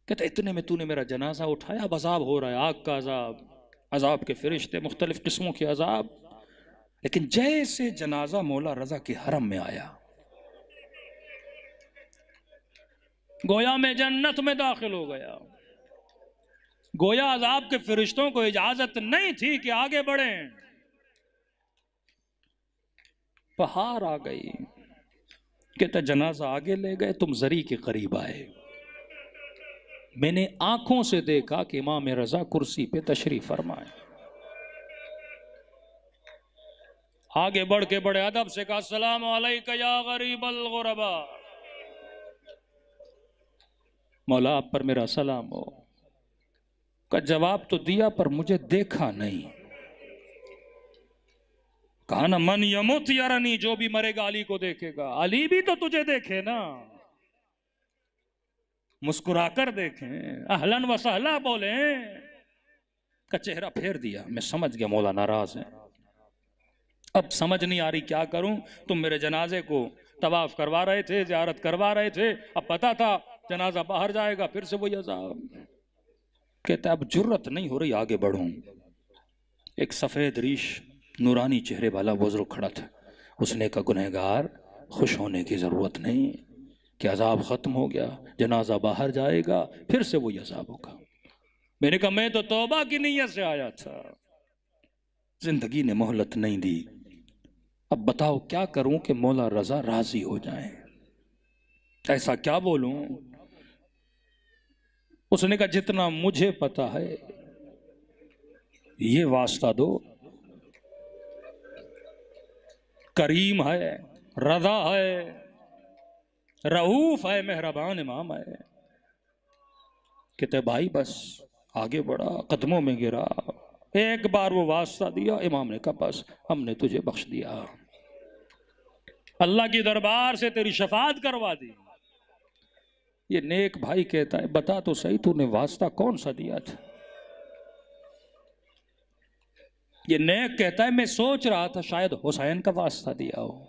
कहते इतने में तूने मेरा जनाजा उठाया, अब अजाब हो रहा है, आग का अजाब, अजाब के फरिश्ते, मुख्तलिफ किस्मों के अजाब। लेकिन जैसे जनाजा मौला रजा के हरम में आया, गोया में जन्नत में दाखिल हो गया। गोया अजाब के फरिश्तों को इजाजत नहीं थी कि आगे बढ़ें। पहाड़ आ गई। कहता जनाजा आगे ले गए, तुम जरी के करीब आए। मैंने आंखों से देखा कि इमाम रजा कुर्सी पे तशरीफ फरमाए। आगे बढ़ के बड़े अदब से कहा अस्सलामु अलैका या गरीबल गुरबा, मौला आप पर मेरा सलाम हो। का जवाब तो दिया पर मुझे देखा नहीं। कहा ना मन यमुत यरनी, जो भी मरेगा अली को देखेगा। अली भी तो तुझे देखे ना, मुस्कुराकर देखें, अहलन व सहला बोले। का चेहरा फेर दिया। मैं समझ गया मौला नाराज है। अब समझ नहीं आ रही क्या करूं। तुम मेरे जनाजे को तवाफ करवा रहे थे, ज़ियारत करवा रहे थे, अब पता था जनाजा बाहर जाएगा, फिर से वही अज़ाब। कहता अब जुर्रत नहीं हो रही आगे बढ़ूं। एक सफेद रीश नूरानी चेहरे वाला बुजुर्ग खड़ा था। उसने कहा गुनहगार खुश होने की जरूरत नहीं कि अजाब खत्म हो गया, जनाजा बाहर जाएगा, फिर से वही अजाब होगा। मैंने कहा मैं तो तौबा की नीयत से आया था, जिंदगी ने मोहलत नहीं दी। अब बताओ क्या करूं कि मौला रजा राजी हो जाए। ऐसा क्या बोलूं। उसने कहा जितना मुझे पता है ये वास्ता दो, करीम है, रजा है, रऊफ है, मेहरबान इमाम है। कहते भाई बस आगे बढ़ा, कदमों में गिरा, एक बार वो वास्ता दिया। इमाम ने कहा बस हमने तुझे बख्श दिया, अल्लाह की दरबार से तेरी शफात करवा दी। ये नेक भाई कहता है बता तो सही तूने वास्ता कौन सा दिया था। ये नेक कहता है मैं सोच रहा था शायद हुसैन का वास्ता दिया हो,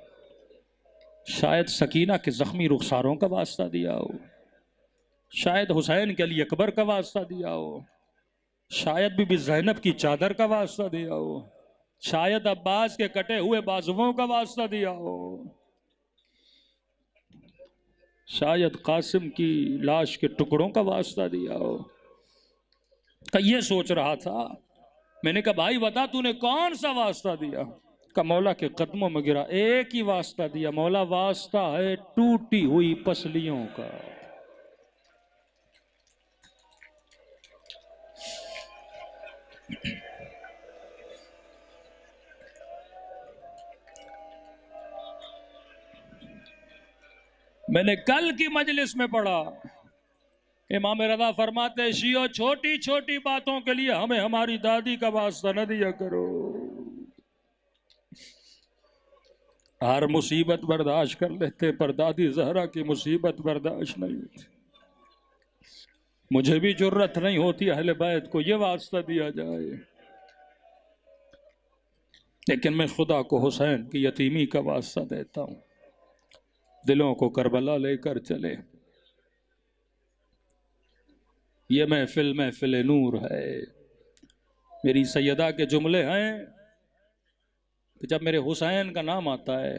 शायद सकीना के जख्मी रुखसारों का वास्ता दिया हो, शायद हुसैन के अली अकबर का वास्ता दिया हो, शायद बीबी ज़ैनब की चादर का वास्ता दिया हो, शायद अब्बास के कटे हुए बाजुओं का वास्ता दिया हो, शायद कासिम की लाश के टुकड़ों का वास्ता दिया हो। ये सोच रहा था। मैंने कहा भाई बता तूने कौन सा वास्ता दिया। का मौला के कदमों में गिरा, एक ही वास्ता दिया मौला, वास्ता है टूटी हुई पसलियों का। मैंने कल की मजलिस में पढ़ा, इमाम रज़ा फरमाते शियो छोटी छोटी बातों के लिए हमें हमारी दादी का वास्ता न दिया करो। हर मुसीबत बर्दाश्त कर लेते पर दादी जहरा की मुसीबत बर्दाश्त नहीं होती। मुझे भी जुर्रत नहीं होती अहले बैत को ये वास्ता दिया जाए, लेकिन मैं खुदा को हुसैन की यतीमी का वास्ता देता हूँ। दिलों को करबला लेकर चले। ये महफिल नूर है। मेरी सैयदा के जुमले हैं कि जब मेरे हुसैन का नाम आता है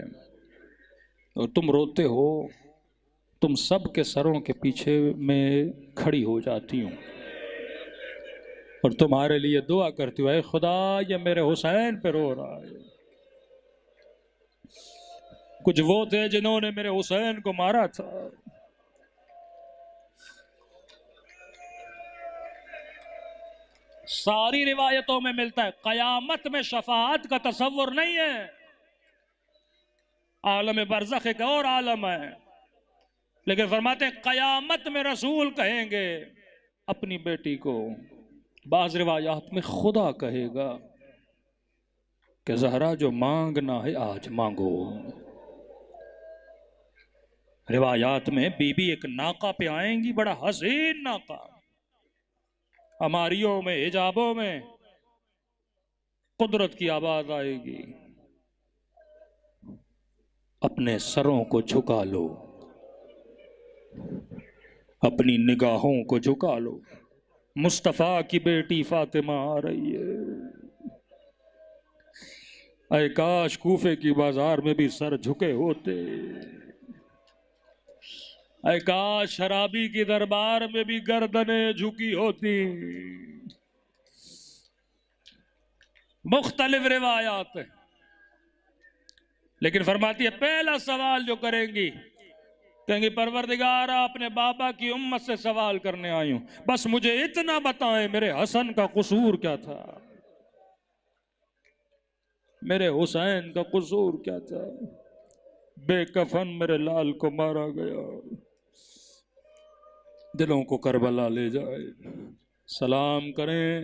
और तुम रोते हो, तुम सब के सरों के पीछे में खड़ी हो जाती हूँ और तुम्हारे लिए दुआ करती हूँ, ऐ खुदा ये मेरे हुसैन पे रो रहा है। कुछ वो थे जिन्होंने मेरे हुसैन को मारा था। सारी रिवायतों में मिलता है कयामत में शफाअत का तसव्वुर नहीं है। आलम बरज़ख एक और आलम है, लेकिन फरमाते हैं कयामत में रसूल कहेंगे अपनी बेटी को। बाज रिवायात में खुदा कहेगा कि ज़हरा जो मांगना है आज मांगो। रिवायात में बीबी एक नाका पे आएंगी, बड़ा हसीन नाका, हमारियों में हिजाबों में कुदरत की आवाज आएगी, अपने सरों को झुका लो, अपनी निगाहों को झुका लो, मुस्तफ़ा की बेटी फातिमा आ रही है। ऐ काश कूफे की बाजार में भी सर झुके होते, ऐ काश शराबी की दरबार में भी गर्दनें झुकी होती। मुख्तलिफ रिवायात है, लेकिन फरमाती है पहला सवाल जो करेंगी, कहेंगी परवरदिगारा अपने बाबा की उम्मत से सवाल करने आई हूं, बस मुझे इतना बताएं मेरे हसन का कसूर क्या था। मेरे हुसैन का कसूर क्या था? बेकफन मेरे लाल को मारा गया। दिलों को करबला ले जाए। सलाम करें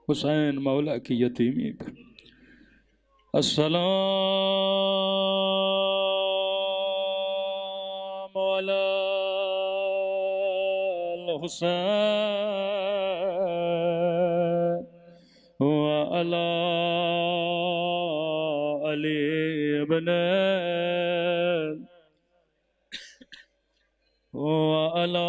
हुसैन मौला की यतीमी पर। अस्सलाम अला हुसैन व अला अली इब्न व अला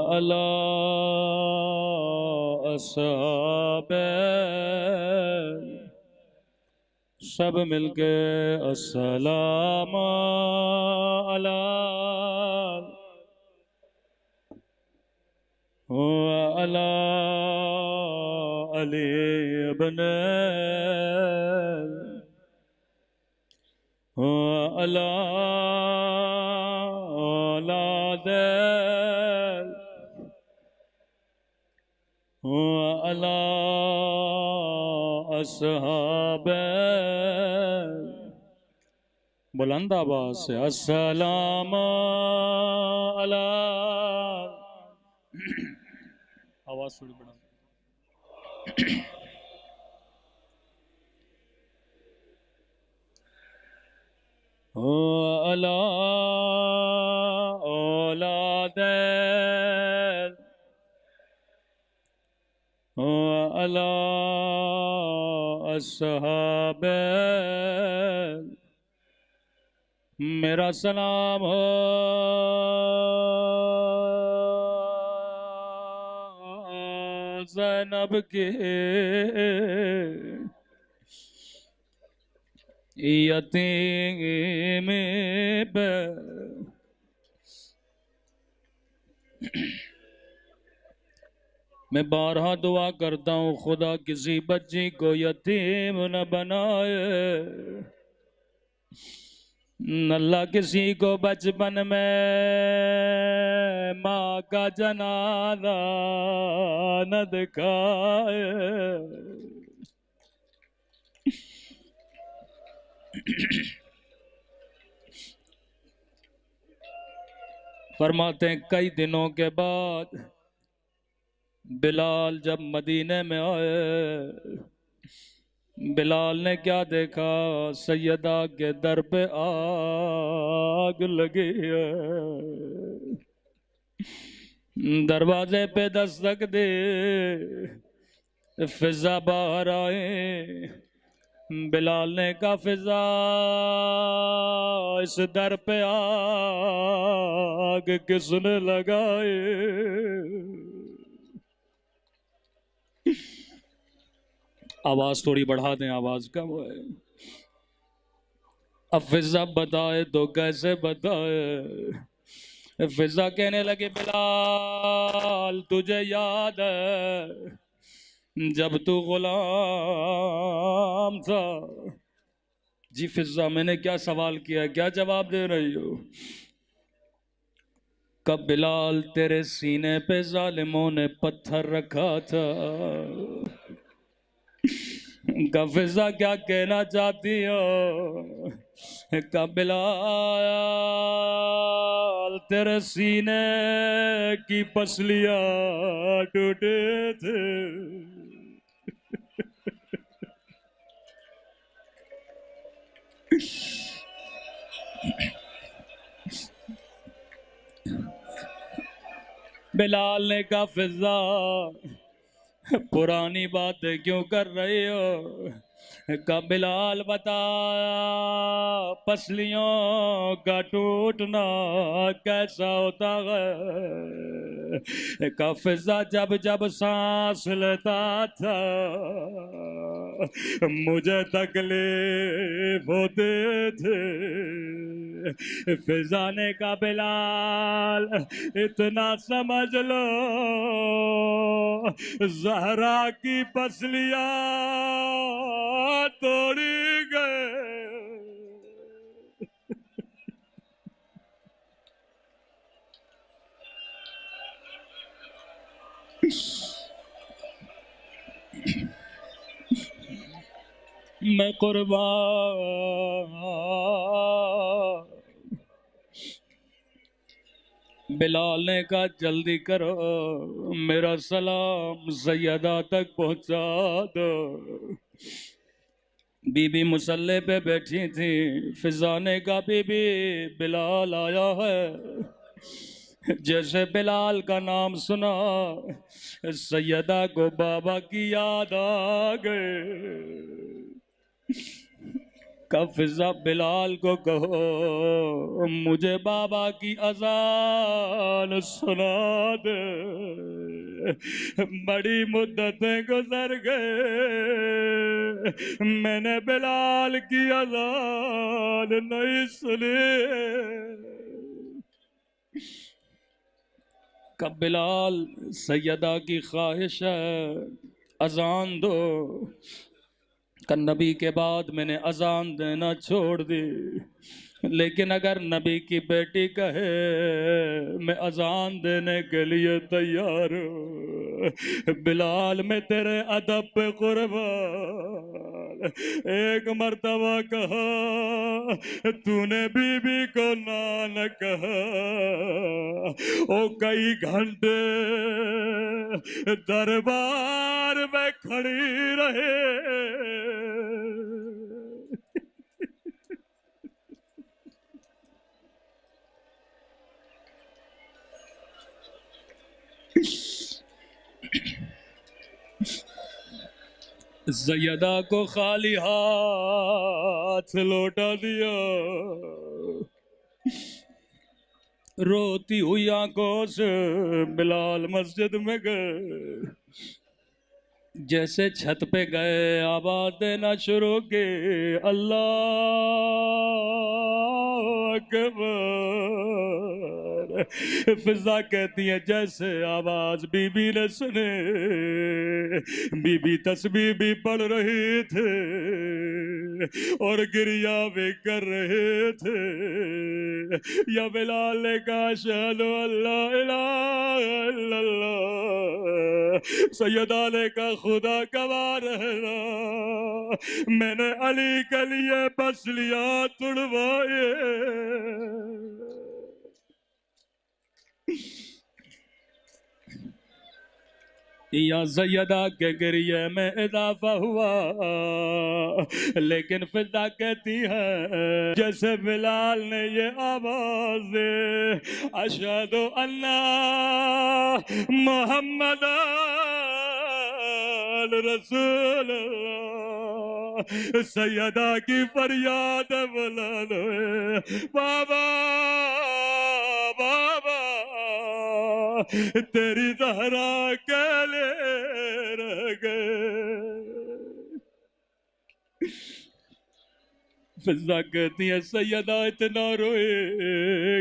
अला अस्हाबे। सब मिलके अस्सलाम अला अला अली इब्न अला औलाद अला अस्हाब। बुलंद आवाज से अस्सलाम अला। आवाज थोड़ी बढ़ा। अला औलाद अला अस्हाब। मेरा सलाम हो ज़ैनब के यतीम पे। मैं बारहा दुआ करता हूँ खुदा किसी बच्ची को यतीम न बनाए। अल्लाह किसी को बचपन में माँ का जनाजा न दिखाए। फरमाते हैं कई दिनों के बाद बिलाल जब मदीने में आए, बिलाल ने क्या देखा? सैयदा के दर पे आग लगी है। दरवाजे पे दस्तक दे, फिजा बाहर आए। बिलाल ने कहा फिजा इस दर पे आग किसने लगाए? आवाज थोड़ी बढ़ा दें, आवाज कम है। अब फिजा बताए तो कैसे बताए? फिजा कहने लगे बिलाल तुझे याद है जब तू गुलाम था? जी फिजा मैंने क्या सवाल किया, क्या जवाब दे रही हो? कब बिलाल तेरे सीने पे जालिमों ने पत्थर रखा था। गफिजा क्या कहना चाहती हो? बिलाल तेरे सीने की पसलियां टूटे थे। बिलाल ने कहा फिजा पुरानी बातें क्यों कर रही हो? का बिलाल बताया पसलियों का टूटना कैसा होता है? का फिजा जब जब सांस लेता था मुझे तकलीफ होते थे। फिजा ने का बिलाल इतना समझ लो ज़हरा की पसलियां तोड़ी गए। मैं कुर्बान। बिलाल ने कहा जल्दी करो, मेरा सलाम सैयदा तक पहुंचा दो। बीबी मुसल्ले पे बैठी थी। फिजा ने कहा बीबी बिलाल आया है। जैसे बिलाल का नाम सुना, सैयदा को बाबा की याद आ गए। का फिजा बिलाल को कहो मुझे बाबा की अजान सुना दे। बड़ी मुद्दतें गुजर गए, मैंने बिलाल की अजान नहीं सुनी। कब बिलाल सैयदा की ख्वाहिश है अजान दो, का नबी के बाद मैंने अजान देना छोड़ दी। लेकिन अगर नबी की बेटी कहे मैं अजान देने के लिए तैयार हूँ, बिलाल मैं तेरे अदब पे कुर्बान। एक मर्तबा कहा तूने बीबी को ना न कहा, ओ कई घंटे दरबार में खड़ी रहे। सैयदा को खाली हाथ लौटा दिया। रोती हुई आंखों से बिलाल मस्जिद में गए। जैसे छत पे गए आवाज देना शुरू की, अल्लाह अकबर। फिजा कहती है जैसे आवाज बीबी ने सुने, बीबी तस्बीह भी पढ़ रहे थे और गिरिया भी कर रहे थे। या बिलाल ने कहा अशहदु अल्ला इलाहा इल्लल्लाह। सैयदा ने कहा खुदा गवाह रहना, मैंने अली के लिए बसलियां तुड़वाए। या सैयदा के गिरिए में इजाफा हुआ। लेकिन फिजा कहती है जैसे बिलाल ने ये आवाज दे अशहदु अन्ना मोहम्मद रसूल, सैयदा की फरियाद बुला लो, बाबा बाबा तेरी जहरा के ले रह गए। फिजा कहती है सैयदा इतना रोए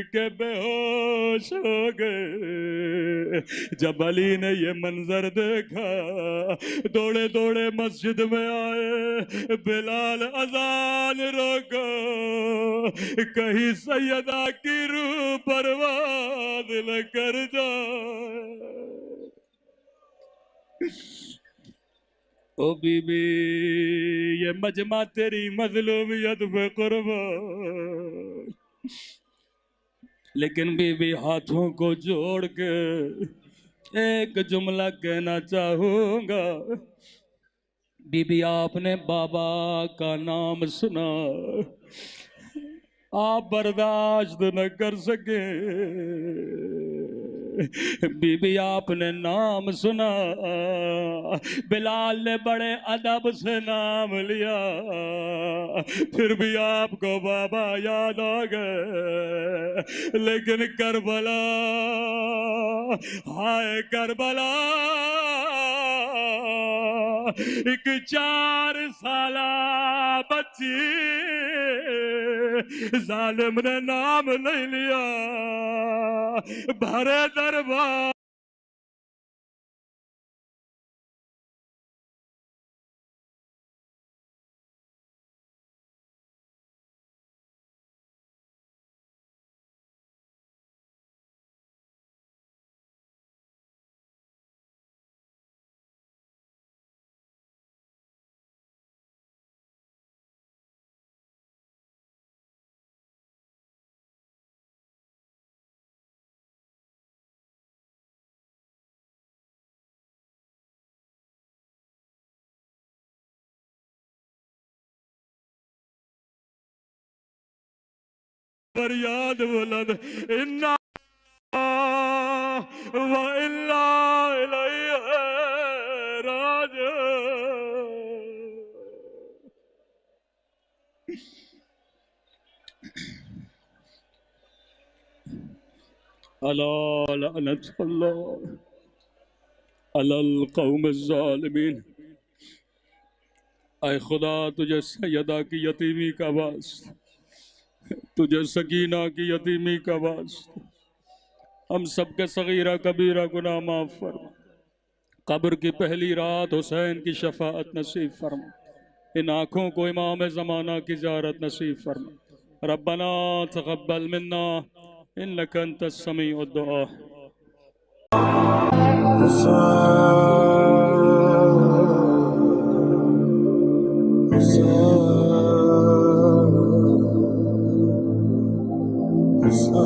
कि बेहोश हो गए। जब अली ने ये मंजर देखा दौड़े दौड़े मस्जिद में आए, बिलाल अजान रोको, कहीं सैयदा की रूह बर्बाद न कर जाए। ओ बीबी ये मजमा तेरी मजलूमियत पे कुर्बान। लेकिन बीबी हाथों को जोड़ के एक जुमला कहना चाहूंगा। बीबी आपने बाबा का नाम सुना, आप बर्दाश्त न कर सके। बीबी आपने नाम सुना, बिलाल ने बड़े अदब से नाम लिया, फिर भी आपको बाबा याद आ गए। लेकिन करबला, हाय करबला, एक 4 साला बच्ची जालिम ने नाम नहीं लिया, भरे दरबार फरियाद बुलंद इन्ना व इल्ला इलैहि राजिऊन। अला लअनतुल्लाह अलल कौमिज़्ज़ालिमीन। ऐ खुदा तुझे सैयदा की यतीमी का वास्ता, तुझे सकीना की यतीमी का वास्ता, हम सबके सगीरा कबीरा गुनाह माफ फरमा। कब्र की पहली रात हुसैन की शफाअत नसीब फरमा। इन आँखों को इमाम ज़माना की ज़ियारत नसीब फरमा। रब्बना तक़ब्बल मिन्ना इन्नका अंतस समीउद दुआ। So